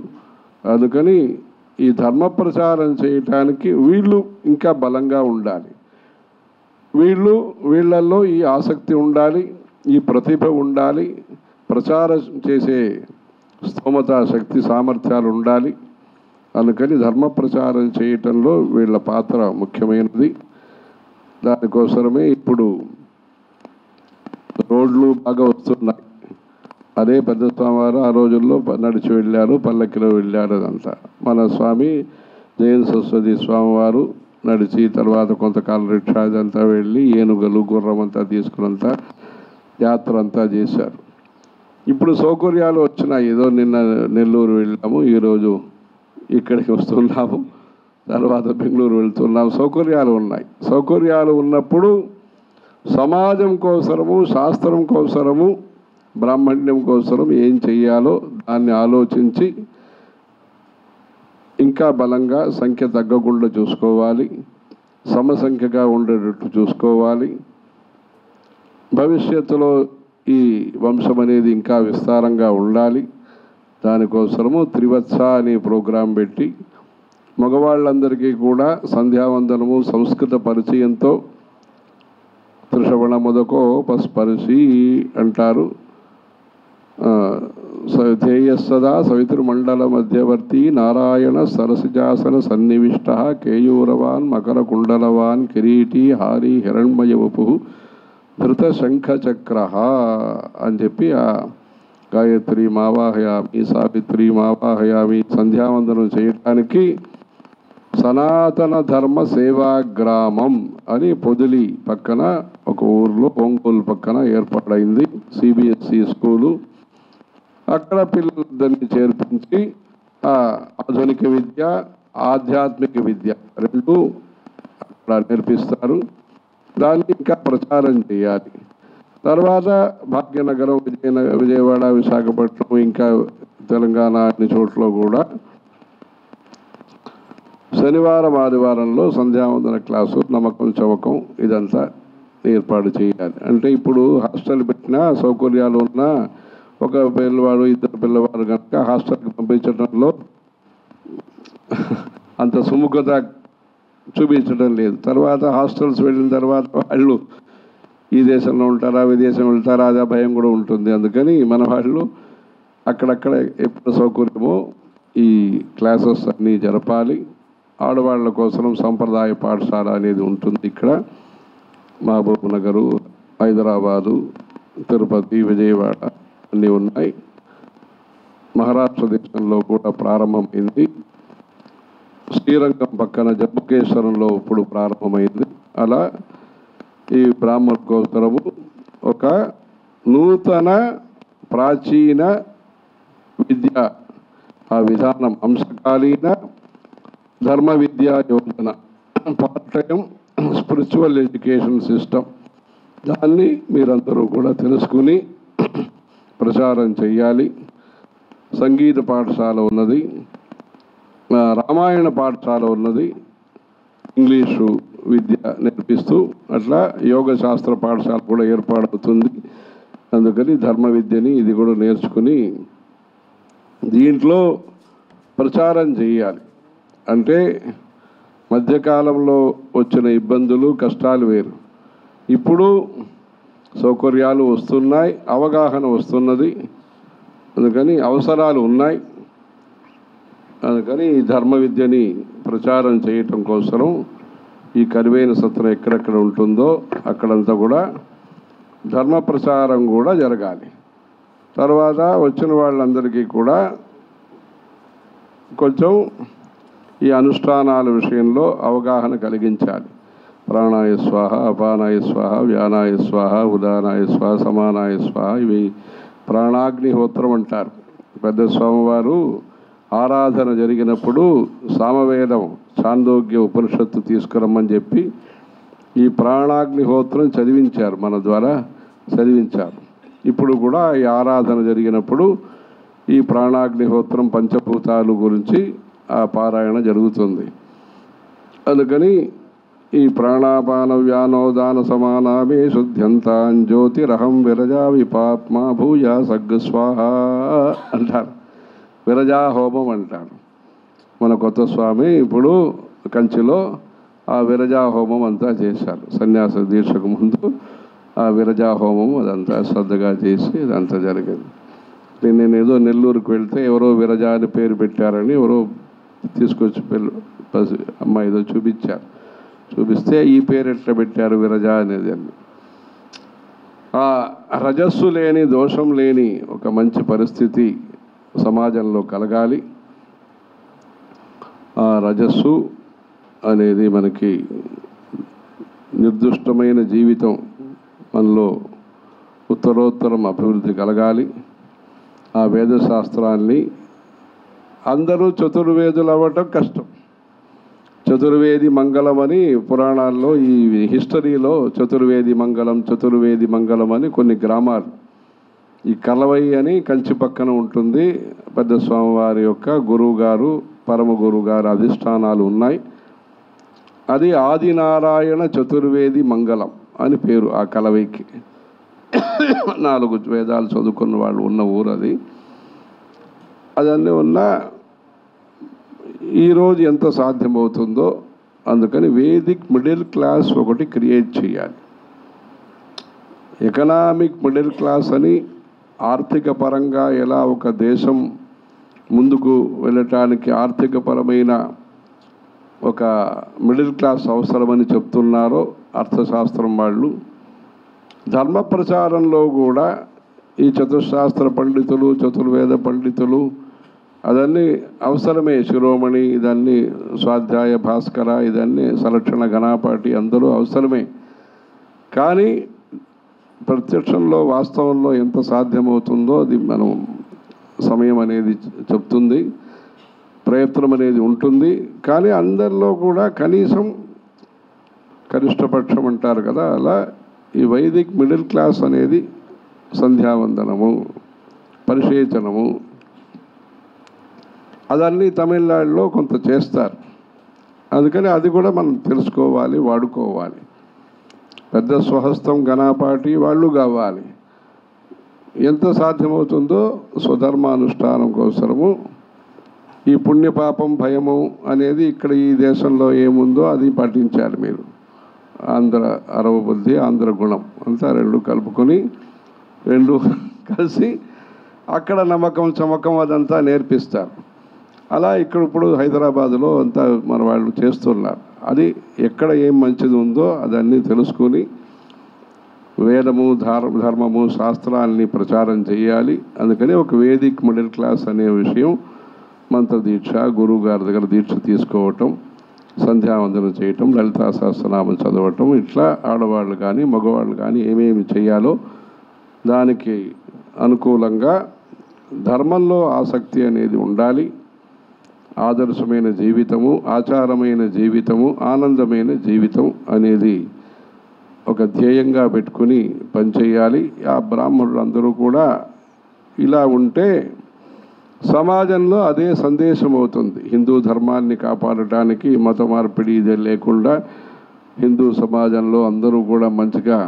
అందుకని ఈ ధర్మ ప్రచారం చేయటానికి వీళ్ళు ఇంకా బలంగా ఉండాలి. వీళ్ళల్లో ఈ ఆసక్తి ఉండాలి, ఈ ప్రతిభ ఉండాలి, ప్రచారం చేసే స్తోమత, శక్తి, సామర్థ్యాలు ఉండాలి. అందుకని ధర్మ ప్రచారం చేయటంలో వీళ్ళ పాత్ర ముఖ్యమైనది. దానికోసమే ఇప్పుడు రోడ్లు బాగా వస్తున్నాయి. అదే పెద్ద స్వామివారు ఆ రోజుల్లో నడిచి వెళ్ళారు, పల్లకిలో వెళ్ళారు. అదంతా మన స్వామి జయంత సరస్వతి స్వామివారు నడిచి, తర్వాత కొంతకాలం రిక్షా అదంతా వెళ్ళి ఏనుగలు గుర్రం అంతా తీసుకున్నంత యాత్ర అంతా చేశారు. ఇప్పుడు సౌకర్యాలు వచ్చినాయి. ఏదో నిన్న నెల్లూరు వెళ్ళాము, ఈరోజు ఇక్కడికి వస్తున్నాము, తర్వాత బెంగళూరు వెళ్తున్నాము. సౌకర్యాలు ఉన్నాయి. సౌకర్యాలు ఉన్నప్పుడు సమాజం కోసరము, శాస్త్రం కోసరము, బ్రాహ్మణ్యం కోసరం ఏం చెయ్యాలో దాన్ని ఆలోచించి ఇంకా బలంగా సంఖ్య తగ్గకుండా చూసుకోవాలి, సమసంఖ్యగా ఉండేటట్టు చూసుకోవాలి. భవిష్యత్తులో ఈ వంశం అనేది ఇంకా విస్తారంగా ఉండాలి. దానికోసము త్రివత్స అనే ప్రోగ్రాం పెట్టి మగవాళ్ళందరికీ కూడా సంధ్యావందనము, సంస్కృత పరిచయంతో త్రిశ్రవణ మొదకో పస్పర్శి అంటారు. ధ్యేయస్సదా సవితృమండల మధ్యవర్తి నారాయణ సరసిజాసన సన్నివిష్ట కేయూరవాన్ మకర కుండలవాన్ కిరీటి హారి హిరణ్మయ వపు ధృత శంఖ చక్ర అని చెప్పి ఆ గాయత్రి మావాహయామి, సావిత్రి మావాహయామి సంధ్యావందనం చేయటానికి సనాతన ధర్మ సేవాగ్రామం అని పొదిలి పక్కన ఒక ఊర్లో, ఒంగోలు పక్కన ఏర్పాటైంది సిబిఎస్ఈ స్కూలు. అక్కడ పిల్లలందరినీ చేర్పించి ఆధునిక విద్య, ఆధ్యాత్మిక విద్య రెండు అక్కడ నేర్పిస్తారు. దాన్ని ఇంకా ప్రచారం చేయాలి. తర్వాత భాగ్యనగరం, విజయవాడ, విశాఖపట్నం, ఇంకా తెలంగాణ అన్ని చోట్ల కూడా శనివారం, ఆదివారంలో సంధ్యావందన క్లాసు, నమ్మకం చవకం ఇదంతా ఏర్పాటు చేయాలి. అంటే ఇప్పుడు హాస్టల్ పెట్టినా, సౌకర్యాలు ఉన్నా, ఒక పిల్లవాడు, ఇద్దరు పిల్లవాడు కనుక హాస్టల్కి పంపించడంలో అంత సుముఖత చూపించడం లేదు. తర్వాత హాస్టల్స్ వెళ్ళిన తర్వాత వాళ్ళు ఈ దేశంలో ఉంటారా, విదేశం వెళ్తారా, అదే భయం కూడా ఉంటుంది. అందుకని మన వాళ్ళు అక్కడక్కడ ఎప్పుడు సౌకర్యమో ఈ క్లాసెస్ అన్నీ జరపాలి. ఆడవాళ్ళ కోసం సంప్రదాయ పాఠశాల అనేది ఉంటుంది. ఇక్కడ మహబూబ్ నగరు, హైదరాబాదు, తిరుపతి, విజయవాడ అన్నీ ఉన్నాయి. మహారాష్ట్ర దేశంలో కూడా ప్రారంభమైంది. శ్రీరంగం పక్కన జంబుకేశ్వరంలో ఇప్పుడు ప్రారంభమైంది. అలా ఈ బ్రాహ్మణ కోసరము ఒక నూతన ప్రాచీన విద్య, ఆ విధానం అంశకాలీన ధర్మ విద్యా Yojana, part time spiritual education system, దాన్ని మీరందరూ కూడా తెలుసుకుని ప్రచారం చేయాలి. సంగీత పాఠశాల ఉన్నది, రామాయణ పాఠశాల ఉన్నది, ఇంగ్లీషు విద్య నేర్పిస్తూ అట్లా యోగ శాస్త్ర పాఠశాల కూడా ఏర్పాటవుతుంది. అందుకని ధర్మ విద్యని ఇది కూడా నేర్చుకుని దీంట్లో ప్రచారం చేయాలి. అంటే మధ్యకాలంలో వచ్చిన ఇబ్బందులు, కష్టాలు వేరు. ఇప్పుడు సౌకర్యాలు వస్తున్నాయి, అవగాహన వస్తున్నది. అందుకని అవసరాలు ఉన్నాయి. అందుకని ఈ ధర్మ విద్యని ప్రచారం చేయటం కోసం ఈ కరువైన సత్రం ఎక్కడెక్కడ ఉంటుందో అక్కడంతా కూడా ధర్మ ప్రచారం కూడా జరగాలి. తర్వాత వచ్చిన వాళ్ళందరికీ కూడా కొంచెం ఈ అనుష్ఠానాల విషయంలో అవగాహన కలిగించాలి. ప్రాణాయ స్వాహ, అపానాయ స్వాహ, వ్యానాయ స్వాహ, ఉదానాయ స్వాహ, సమానాయ స్వాహ, ఇవి ప్రాణాగ్నిహోత్రం అంటారు. పెద్ద స్వామివారు ఆరాధన జరిగినప్పుడు సామవేదం, చాందోగ్య ఉపనిషత్తు తీసుకురమ్మని చెప్పి ఈ ప్రాణాగ్నిహోత్రం చదివించారు, మన ద్వారా చదివించారు. ఇప్పుడు కూడా ఈ ఆరాధన జరిగినప్పుడు ఈ ప్రాణాగ్నిహోత్రం పంచభూతాలు గురించి ఆ పారాయణ జరుగుతుంది. అందుకని ఈ ప్రాణాపాన వ్యానోదాన సమానామే శుద్ధ్యంతాం జ్యోతిరహం విరజా విపాత్మా భూయా సగ్ స్వాహ అంటారు. విరజా హోమం అంటారు. మన కొత్త స్వామి ఇప్పుడు కంచిలో ఆ విరజా హోమం అంతా చేశారు. సన్యాస దీక్షకు ముందు ఆ విరజా హోమం అదంతా శ్రద్ధగా చేసి ఇదంతా జరిగింది. నేను ఏదో నెల్లూరుకు వెళ్తే ఎవరో విరజా అని పేరు పెట్టారని ఎవరో తీసుకొచ్చి అమ్మాయి ఏదో చూపిస్తే ఈ పేరు ఎట్లా పెట్టారు విరజ అనేది. ఆ రజస్సు లేని దోషం లేని ఒక మంచి పరిస్థితి సమాజంలో కలగాలి. ఆ రజస్సు అనేది మనకి నిర్దిష్టమైన జీవితం మనలో ఉత్తరోత్తరం అభివృద్ధి కలగాలి. ఆ వేదశాస్త్రాన్ని అందరూ చతుర్వేదులు అవ్వటం కష్టం. చతుర్వేది మంగళం అని పురాణాల్లో ఈ హిస్టరీలో చతుర్వేది మంగళం అని కొన్ని గ్రామాలు, ఈ కలవై అని కంచి పక్కన ఉంటుంది. పెద్ద స్వామివారి యొక్క గురువుగారు పరమ గురువుగారు అధిష్టానాలు ఉన్నాయి. అది ఆదినారాయణ చతుర్వేది మంగళం అని పేరు ఆ కలవైకి. 4 వేదాలు చదువుకున్న వాళ్ళు ఉన్న ఊరు అది. అదన్నీ ఉన్న ఈరోజు ఎంత సాధ్యమవుతుందో అందుకని వేదిక్ మిడిల్ క్లాస్ ఒకటి క్రియేట్ చేయాలి. ఎకనామిక్ మిడిల్ క్లాస్ అని ఆర్థిక పరంగా ఎలా ఒక దేశం ముందుకు వెళ్ళటానికి ఆర్థికపరమైన ఒక మిడిల్ క్లాస్ అవసరమని చెప్తున్నారో అర్థశాస్త్రం వాళ్ళు, ధర్మ ప్రచారంలో కూడా ఈ చతుశాస్త్ర పండితులు చతుర్వేద పండితులు అదన్నీ అవసరమే. శిరోమణి ఇదన్నీ స్వాధ్యాయ భాస్కర ఇదన్నీ సలక్షణ ఘనాపాటి అందరూ అవసరమే. కానీ ప్రత్యక్షంలో వాస్తవంలో ఎంత సాధ్యమవుతుందో అది మనం సమయం అనేది చెప్తుంది, ప్రయత్నం అనేది ఉంటుంది. కానీ అందరిలో కూడా కనీసం కనిష్టపక్షం అంటారు కదా, అలా ఈ వైదిక్ మిడిల్ క్లాస్ అనేది సంధ్యావందనము పరిశేచనము అదన్నీ తమిళనాడులో కొంత చేస్తారు. అందుకని అది కూడా మనం తెలుసుకోవాలి, వాడుకోవాలి. పెద్ద స్వహస్తం ఘనాపాటి వాళ్ళు కావాలి. ఎంత సాధ్యమవుతుందో స్వధర్మానుష్ఠానం కోసము ఈ పుణ్యపాపం భయము అనేది ఇక్కడ ఈ దేశంలో ఏముందో అది పాటించాలి మీరు. ఆంధ్ర అరవ బుద్ధి ఆంధ్ర గుణం అంతా రెండు కలుపుకొని రెండు కలిసి అక్కడ నమ్మకం చమకం అదంతా నేర్పిస్తారు. అలా ఇక్కడ ఇప్పుడు హైదరాబాదులో అంతా మన వాళ్ళు చేస్తున్నారు. అది ఎక్కడ ఏం మంచిది ఉందో అదన్నీ తెలుసుకొని వేదము ధర్మము శాస్త్రాన్ని ప్రచారం చేయాలి. అందుకని ఒక వేదిక్ మిడిల్ క్లాస్ అనే విషయం మంత్ర దీక్ష గురువు గారి దగ్గర దీక్ష తీసుకోవటం, సంధ్యావందనం చేయటం, లలితా సహస్రనామం చదవటం, ఇట్లా ఆడవాళ్ళు కానీ మగవాళ్ళు కానీ ఏమేమి చేయాలో దానికి అనుకూలంగా ధర్మంలో ఆసక్తి అనేది ఉండాలి. ఆదర్శమైన జీవితము, ఆచారమైన జీవితము, ఆనందమైన జీవితం అనేది ఒక ధ్యేయంగా పెట్టుకుని పనిచేయాలి. ఆ బ్రాహ్మణులు అందరూ కూడా ఇలా ఉంటే సమాజంలో అదే సందేశం అవుతుంది. హిందూ ధర్మాన్ని కాపాడటానికి మత మార్పిడి ఇదే లేకుండా హిందూ సమాజంలో అందరూ కూడా మంచిగా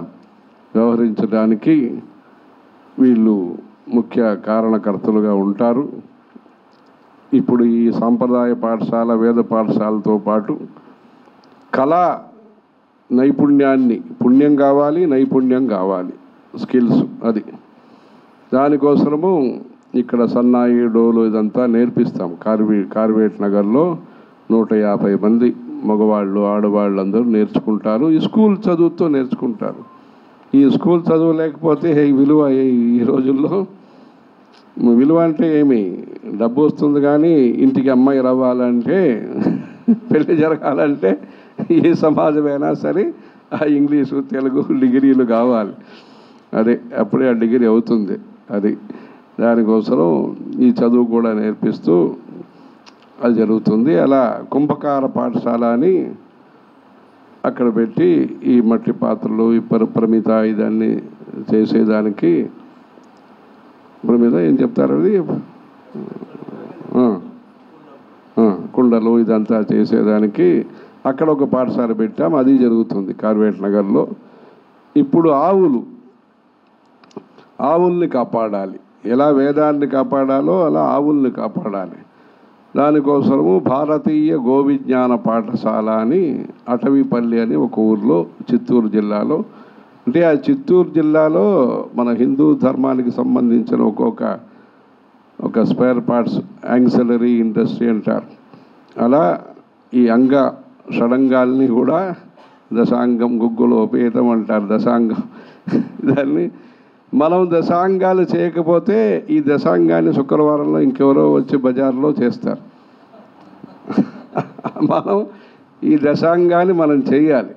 వ్యవహరించడానికి వీళ్ళు ముఖ్య కారణకర్తలుగా ఉంటారు. ఇప్పుడు ఈ సాంప్రదాయ పాఠశాల వేద పాఠశాలతో పాటు కళా నైపుణ్యాన్ని, పుణ్యం కావాలి నైపుణ్యం కావాలి, స్కిల్స్ అది దానికోసము ఇక్కడ సన్నాయి డోలు ఇదంతా నేర్పిస్తాం. కార్వేట్ నగర్లో 150 మంది మగవాళ్ళు ఆడవాళ్ళు అందరూ నేర్చుకుంటారు. ఈ స్కూల్ చదువుతో నేర్చుకుంటారు. ఈ స్కూల్ చదువు లేకపోతే విలువ ఈ రోజుల్లో విలువ అంటే ఏమి, డబ్బు వస్తుంది కానీ ఇంటికి అమ్మాయి రావాలంటే పెళ్ళి జరగాలంటే ఏ సమాజమైనా సరే ఆ ఇంగ్లీషు తెలుగు డిగ్రీలు కావాలి. అదే అప్పుడే ఆ డిగ్రీ అవుతుంది. అది దానికోసం ఈ చదువు కూడా నేర్పిస్తూ అది జరుగుతుంది. అలా కుంభకార పాఠశాల అని అక్కడ పెట్టి ఈ మట్టి పాత్రలు ఈ ప్రమిత ఇదన్నీ చేసేదానికి ప్రమిత ఏం చెప్తారు, అది కుండలు ఇదంతా చేసేదానికి అక్కడ ఒక పాఠశాల పెట్టాం. అది జరుగుతుంది కార్వేట్ నగర్లో. ఇప్పుడు ఆవుల్ని కాపాడాలి. ఎలా వేదాన్ని కాపాడాలో అలా ఆవుల్ని కాపాడాలి. దానికోసము భారతీయ గోవిజ్ఞాన పాఠశాల అని అటవీపల్లి అని ఒక ఊర్లో చిత్తూరు జిల్లాలో, అంటే ఆ చిత్తూరు జిల్లాలో మన హిందూ ధర్మానికి సంబంధించిన ఒక స్పేర్ పార్ట్స్ యాక్సిలరీ ఇండస్ట్రీ అంటారు. అలా ఈ షడంగాల్ని కూడా దశాంగం గుగ్గులు ఉపేతం అంటారు. దశాంగం దాన్ని మనం దశాంగాలు చేయకపోతే ఈ దశాంగాన్ని శుక్రవారంలో ఇంకెవరో వచ్చి బజార్లో చేస్తారు. మనం ఈ దశాంగాన్ని మనం చేయాలి.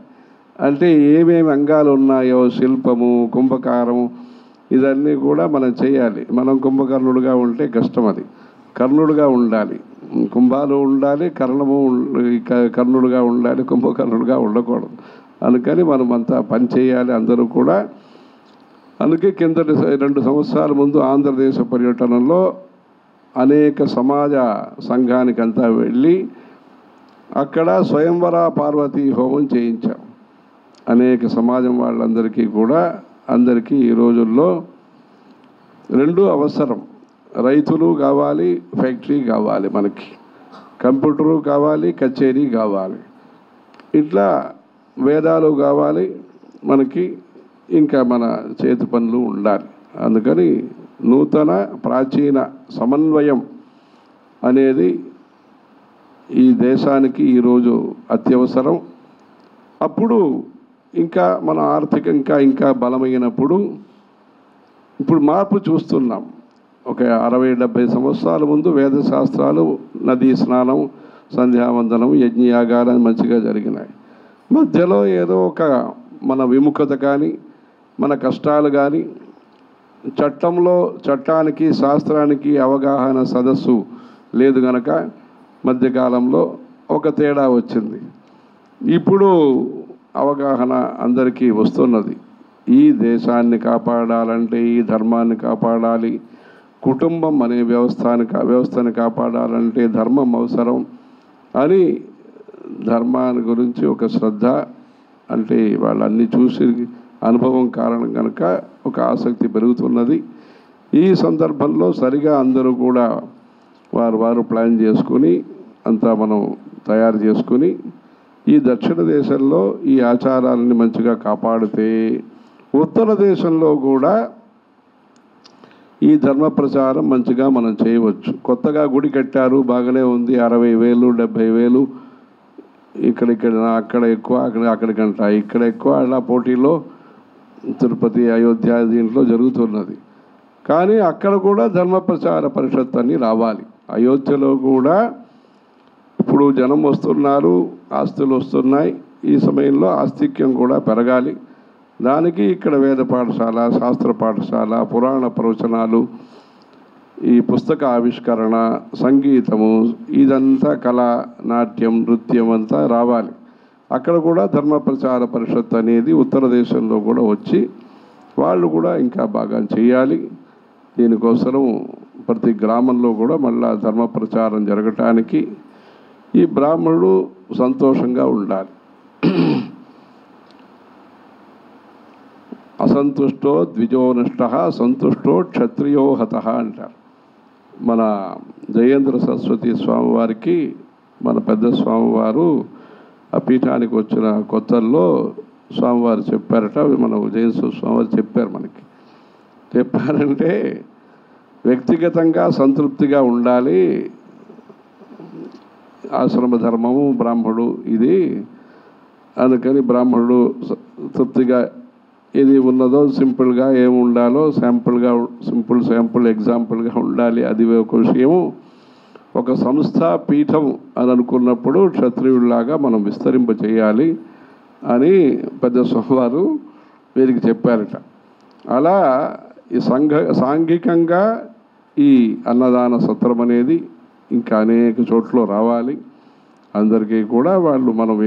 అంటే ఏమేమి అంగాలు ఉన్నాయో శిల్పము, కుంభకారము ఇదన్నీ కూడా మనం చేయాలి. మనం కుంభకర్ణుడుగా ఉంటే కష్టం. అది కర్ణుడుగా ఉండాలి. కుంభాలు ఉండాలి, కర్ణుడుగా ఉండాలి, కుంభకర్ణుడుగా ఉండకూడదు. అందుకని మనం అంతా పని చేయాలి అందరూ కూడా. అందుకే కిందటి 2 సంవత్సరాల ముందు ఆంధ్రదేశ పర్యటనలో అనేక సమాజ సంఘానికంతా వెళ్ళి అక్కడ స్వయంవర పార్వతీ హోమం చేయించాం. అనేక సమాజం వాళ్ళందరికీ కూడా. అందరికీ ఈ రోజుల్లో 2 అవసరం. రైతులు కావాలి, ఫ్యాక్టరీ కావాలి, మనకి కంప్యూటరు కావాలి, కచేరీ కావాలి, ఇట్లా వేదాలు కావాలి మనకి, ఇంకా మన చేతి పనులు ఉండాలి. అందుకని నూతన ప్రాచీన సమన్వయం అనేది ఈ దేశానికి ఈరోజు అత్యవసరం. అప్పుడు ఇంకా మన ఆర్థికంగా ఇంకా బలమైనప్పుడు ఇప్పుడు మార్పు చూస్తున్నాం. ఒక 60-70 సంవత్సరాల ముందు వేదశాస్త్రాలు, నదీ స్నానం, సంధ్యావందనం, యజ్ఞయాగాలు మంచిగా జరిగినాయి. మధ్యలో ఏదో ఒక మన విముఖత కానీ, మన కష్టాలు కానీ, చట్టానికి శాస్త్రానికి అవగాహన సదస్సు లేదు గనక మధ్యకాలంలో ఒక తేడా వచ్చింది. ఇప్పుడు అవగాహన అందరికీ వస్తున్నది. ఈ దేశాన్ని కాపాడాలంటే, ఈ ధర్మాన్ని కాపాడాలి, కుటుంబం అనే వ్యవస్థని కాపాడాలంటే ధర్మం అవసరం అని ధర్మాన్ని గురించి ఒక శ్రద్ధ, అంటే వాళ్ళన్నీ చూసి అనుభవం కారణం కనుక ఒక ఆసక్తి పెరుగుతున్నది. ఈ సందర్భంలో సరిగా అందరూ కూడా వారు ప్లాన్ చేసుకుని అంతా మనం తయారు చేసుకుని ఈ దక్షిణ దేశంలో ఈ ఆచారాలని మంచిగా కాపాడితే ఉత్తర దేశంలో కూడా ఈ ధర్మ ప్రచారం మంచిగా మనం చేయవచ్చు. కొత్తగా గుడి కట్టారు, బాగానే ఉంది, 60,000 70,000 ఇక్కడ అక్కడ ఎక్కువ, అక్కడికంట ఇక్కడ ఎక్కువ, అలా పోటీలో తిరుపతి, అయోధ్య దీంట్లో జరుగుతున్నది. కానీ అక్కడ కూడా ధర్మ ప్రచార పరిషత్ అని రావాలి. అయోధ్యలో కూడా ఇప్పుడు జనం వస్తున్నారు, ఆస్తులు వస్తున్నాయి. ఈ సమయంలో ఆస్తిక్యం కూడా పెరగాలి. దానికి ఇక్కడ వేద పాఠశాల, శాస్త్ర పాఠశాల, పురాణ ప్రవచనాలు, ఈ పుస్తక ఆవిష్కరణ, సంగీతము, ఇదంతా కళ, నాట్యం, నృత్యం అంతా రావాలి. అక్కడ కూడా ధర్మ ప్రచార పరిషత్ అనేది ఉత్తర దేశంలో కూడా వచ్చి వాళ్ళు కూడా ఇంకా బాగా చేయాలి. దీనికోసం ప్రతి గ్రామంలో కూడా మళ్ళా ధర్మ ప్రచారం జరగటానికి ఈ బ్రాహ్మణుడు సంతోషంగా ఉండాలి. అసంతుష్టో ద్విజోనిష్ట సంతుష్టో క్షత్రియో హత అంటారు. మన జయేంద్ర సరస్వతి స్వామివారికి మన పెద్ద స్వామివారు ఆ పీఠానికి వచ్చిన కొత్తల్లో స్వామివారు చెప్పారట. మన జయేంద్ర స్వామివారు చెప్పారు. మనకి చెప్పారంటే వ్యక్తిగతంగా సంతృప్తిగా ఉండాలి, ఆశ్రమ ధర్మము, బ్రాహ్మణుడు ఇది. అందుకని బ్రాహ్మణుడు తృప్తిగా ఏది ఉన్నదో సింపుల్గా ఏమి ఉండాలో సింపుల్ ఎగ్జాంపుల్గా ఉండాలి. అది ఒక విషయము. ఒక సంస్థ పీఠం అని అనుకున్నప్పుడు క్షత్రియుడిలాగా మనం విస్తరింప చేయాలి అని పెద్ద స్వామివారు వీరికి చెప్పారట. అలా ఈ సాంఘికంగా ఈ అన్నదాన సత్రం అనేది ఇంకా అనేక చోట్ల రావాలి. అందరికీ కూడా వాళ్ళు మనం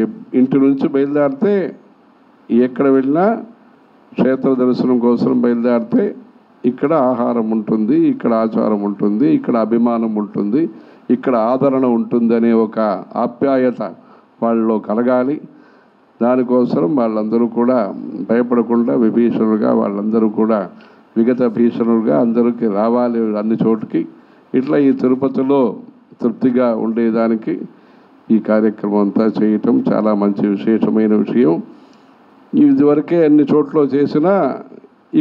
ఇంటి నుంచి బయలుదేరితే ఎక్కడ వెళ్ళినా క్షేత్ర దర్శనం కోసం బయలుదేరితే ఇక్కడ ఆహారం ఉంటుంది, ఇక్కడ ఆచారం ఉంటుంది, ఇక్కడ అభిమానం ఉంటుంది, ఇక్కడ ఆదరణ ఉంటుందనే ఒక ఆప్యాయత వాళ్ళలో కలగాలి. దానికోసం వాళ్ళందరూ కూడా భయపడకుండా విభీషణులుగా వాళ్ళందరూ కూడా విగత భీషణులుగా అందరికీ రావాలి అన్ని చోటుకి. ఇట్లా ఈ తిరుపతిలో తృప్తిగా ఉండేదానికి ఈ కార్యక్రమం అంతా చేయటం చాలా మంచి విశేషమైన విషయం. ఇదివరకే అన్ని చోట్ల చేసినా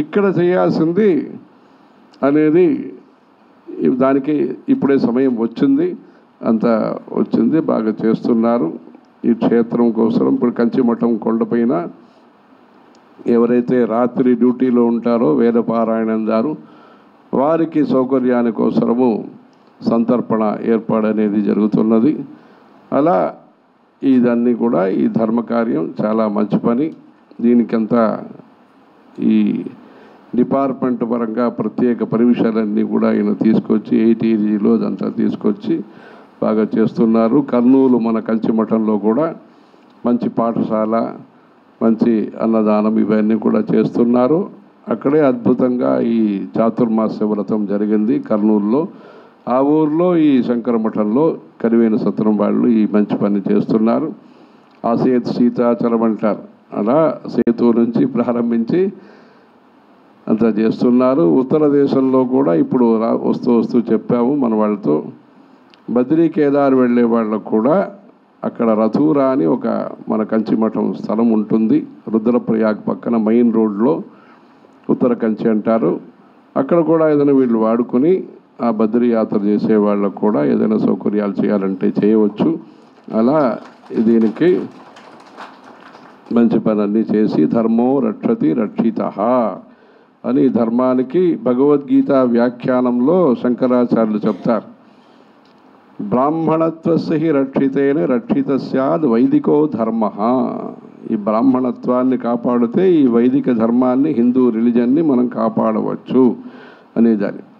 ఇక్కడ చేయాల్సింది అనేది దానికి ఇప్పుడే సమయం వచ్చింది, అంత వచ్చింది, బాగా చేస్తున్నారు. ఈ క్షేత్రం కోసం ఇప్పుడు కంచిమఠం కొండపైన ఎవరైతే రాత్రి డ్యూటీలో ఉంటారో వేదపారాయణందారు వారికి సౌకర్యాని కోసము సంతర్పణ ఏర్పాటు అనేది జరుగుతున్నది. అలా ఇదన్నీ కూడా ఈ ధర్మకార్యం చాలా మంచి పని. దీనికంతా ఈ డిపార్ట్మెంట్ పరంగా ప్రత్యేక పర్మిషన్లన్నీ కూడా ఆయన తీసుకొచ్చి 8 అదంతా తీసుకొచ్చి బాగా చేస్తున్నారు. కర్నూలు మన కంచిమఠంలో కూడా మంచి పాఠశాల, మంచి అన్నదానం ఇవన్నీ కూడా చేస్తున్నారు. అక్కడే అద్భుతంగా ఈ చాతుర్మాస్య వ్రతం జరిగింది కర్నూలులో. ఆ ఊర్లో ఈ శంకరమఠంలో కరివేన సత్రం వాళ్ళు ఈ మంచి పని చేస్తున్నారు. ఆ సీతాచలం అంటారు, అలా సేతు నుంచి ప్రారంభించి అంతా చేస్తున్నారు. ఉత్తర దేశంలో కూడా ఇప్పుడు వస్తూ చెప్పాము మన వాళ్ళతో, బద్రీ కేదార్ వెళ్ళే వాళ్ళకు కూడా అక్కడ రథూరా అని ఒక మన కంచిమఠం స్థలం ఉంటుంది, రుద్రప్రయాగ్ పక్కన మెయిన్ రోడ్లో ఉత్తర కంచి అంటారు. అక్కడ కూడా ఏదైనా వీళ్ళు వాడుకొని ఆ బద్రీ యాత్ర చేసే వాళ్ళకు కూడా ఏదైనా సౌకర్యాలు చేయాలంటే చేయవచ్చు. అలా దీనికి మంచి పనులన్నీ చేసి ధర్మో రక్షతి రక్షితః అని ధర్మానికి భగవద్గీత వ్యాఖ్యానంలో శంకరాచార్యులు చెప్తారు. బ్రాహ్మణత్వస్య హి రక్షితేన రక్షిత స్యాద్ వైదికో ధర్మ. ఈ బ్రాహ్మణత్వాన్ని కాపాడితే ఈ వైదిక ధర్మాన్ని, హిందూ రిలీజన్ని మనం కాపాడవచ్చు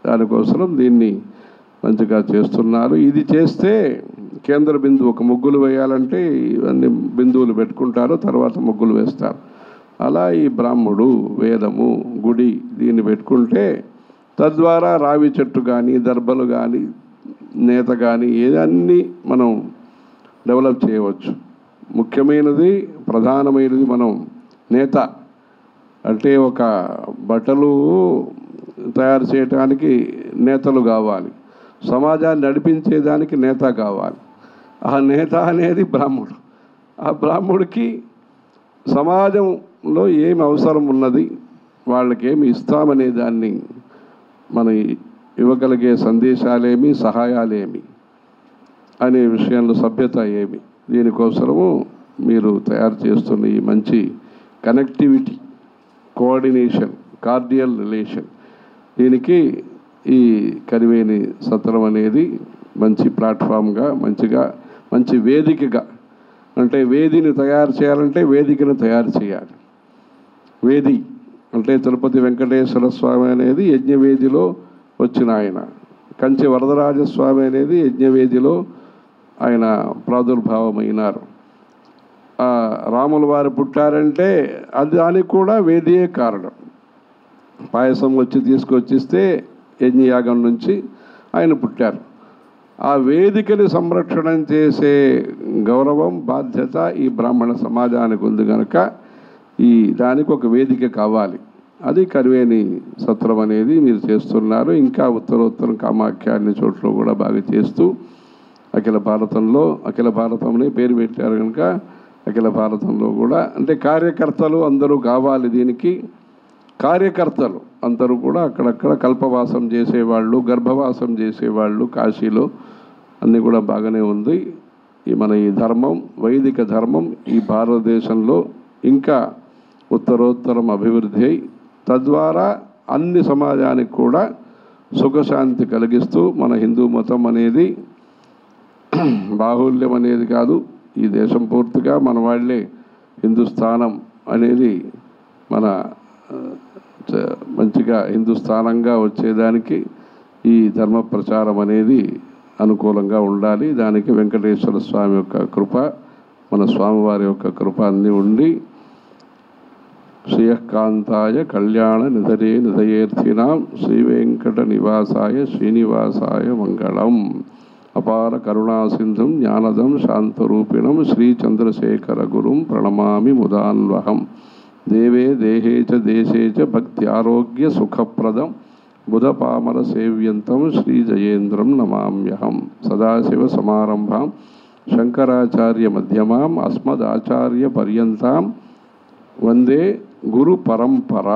దానికోసం దీన్ని మంచిగా చేస్తున్నారు. ఇది చేస్తే కేంద్ర బిందువు ఒక ముగ్గులు వేయాలంటే ఇవన్నీ బిందువులు పెట్టుకుంటారు, తర్వాత ముగ్గులు వేస్తారు. అలా ఈ బ్రాహ్మడు, వేదము, గుడి దీన్ని పెట్టుకుంటే తద్వారా రావి చెట్టు కానీ, దర్భలు కానీ, నేత కానీ ఏదన్నీ మనం డెవలప్ చేయవచ్చు. ముఖ్యమైనది, ప్రధానమైనది మనం నేత అంటే ఒక బట్టలు తయారు చేయడానికి నేతలు కావాలి, సమాజాన్ని నడిపించేదానికి నేత కావాలి. ఆ నేత అనేది బ్రాహ్మడు. ఆ బ్రాహ్మడికి సమాజంలో ఏమి అవసరం ఉన్నది, వాళ్ళకి ఏమి ఇస్తామనే దాన్ని మన ఇవ్వగలిగే సందేశాలేమి, సహాయాలేమి అనే విషయంలో సభ్యత ఏమి, దీనికోసము మీరు తయారు చేస్తున్న ఈ మంచి కనెక్టివిటీ, కోఆర్డినేషన్, కార్డియల్ రిలేషన్, దీనికి ఈ కరివేని సత్రం అనేది మంచి ప్లాట్ఫామ్గా, మంచి వేదికగా, అంటే వేదిని తయారు చేయాలంటే వేదికను తయారు చేయాలి. వేది అంటే తిరుపతి వెంకటేశ్వర స్వామి అనేది యజ్ఞవేదిలో వచ్చిన ఆయన, కంచి వరదరాజస్వామి అనేది యజ్ఞవేదిలో ఆయన ప్రాదుర్భావమైనారు. రాముల వారు పుట్టారంటే దానికి కూడా వేదియే కారణం. పాయసం వచ్చి తీసుకొచ్చిస్తే యజ్ఞయాగం నుంచి ఆయన పుట్టారు. ఆ వేదికని సంరక్షణ చేసే గౌరవం, బాధ్యత ఈ బ్రాహ్మణ సమాజానికి ఉంది కనుక దానికి ఒక వేదిక కావాలి. అది కరివేని సత్రం అనేది మీరు చేస్తున్నారు. ఇంకా ఉత్తరోత్తరం కామాఖ్య అన్ని చోట్ల కూడా బాగా చేస్తూ అఖిల భారతంలో పేరు పెట్టారు కనుక అఖిల భారతంలో కూడా అంటే కార్యకర్తలు అందరూ కావాలి. దీనికి కార్యకర్తలు అందరూ కూడా అక్కడక్కడ కల్పవాసం చేసేవాళ్ళు, గర్భవాసం చేసేవాళ్ళు కాశీలో అన్నీ కూడా బాగానే ఉంది. మన ఈ ధర్మం, వైదిక ధర్మం ఈ భారతదేశంలో ఇంకా ఉత్తరోత్తరం అభివృద్ధి అయి తద్వారా అన్ని సమాజానికి కూడా సుఖశాంతి కలిగిస్తూ మన హిందూ మతం అనేది బాహుల్యం అనేది కాదు, ఈ దేశం పూర్తిగా మన వాళ్ళే హిందుస్థానం అనేది మన మంచిగా హిందుస్థానంగా వచ్చేదానికి ఈ ధర్మ ప్రచారం అనేది అనుకూలంగా ఉండాలి. దానికి వెంకటేశ్వర స్వామి యొక్క కృప, మన స్వామివారి యొక్క కృప అన్నీ ఉండి శ్రీయకాంతాయ కళ్యాణ నిధరే నిధయేర్థినాం శ్రీవేంకట నివాసాయ శ్రీనివాసాయ మంగళం. అపార కరుణాసింధుం జ్ఞానదం శాంతరూపిణం శ్రీచంద్రశేఖర గురుం ప్రణమామి ముదాన్వహం. దేవే దేహే చ దేశే చ భక్త్యారోగ్య సుఖప్రదం బుధపామర సేవ్యంతం శ్రీజయేంద్రం నమామ్యహం. సదాశివ సమారంభాం శంకరాచార్య మధ్యమాం అస్మదాచార్య పర్యంతాం వందే గురు పరంపర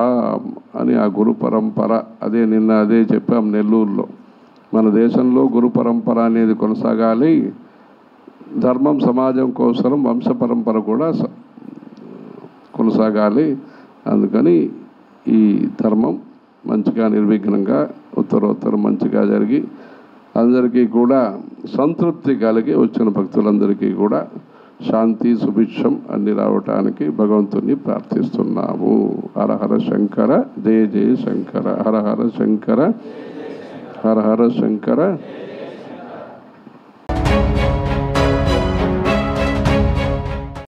అని. ఆ గురు పరంపర అదే నిన్న అదే చెప్పాం నెల్లూరులో. మన దేశంలో గురు పరంపర అనేది కొనసాగాలి. ధర్మం సమాజం కోసం వంశ పరంపర కూడా కొనసాగాలి. అందుకని ఈ ధర్మం మంచిగా నిర్విఘ్నంగా ఉత్తరోత్తరం మంచిగా జరిగి అందరికీ కూడా సంతృప్తి కలిగి వచ్చిన భక్తులందరికీ కూడా శాంతి సుభిక్షం అన్ని రావటానికి భగవంతుని ప్రార్థిస్తున్నాము. హర హర శంకర జయ జయ శంకర. హర హర శంకర. హర హర శంకర.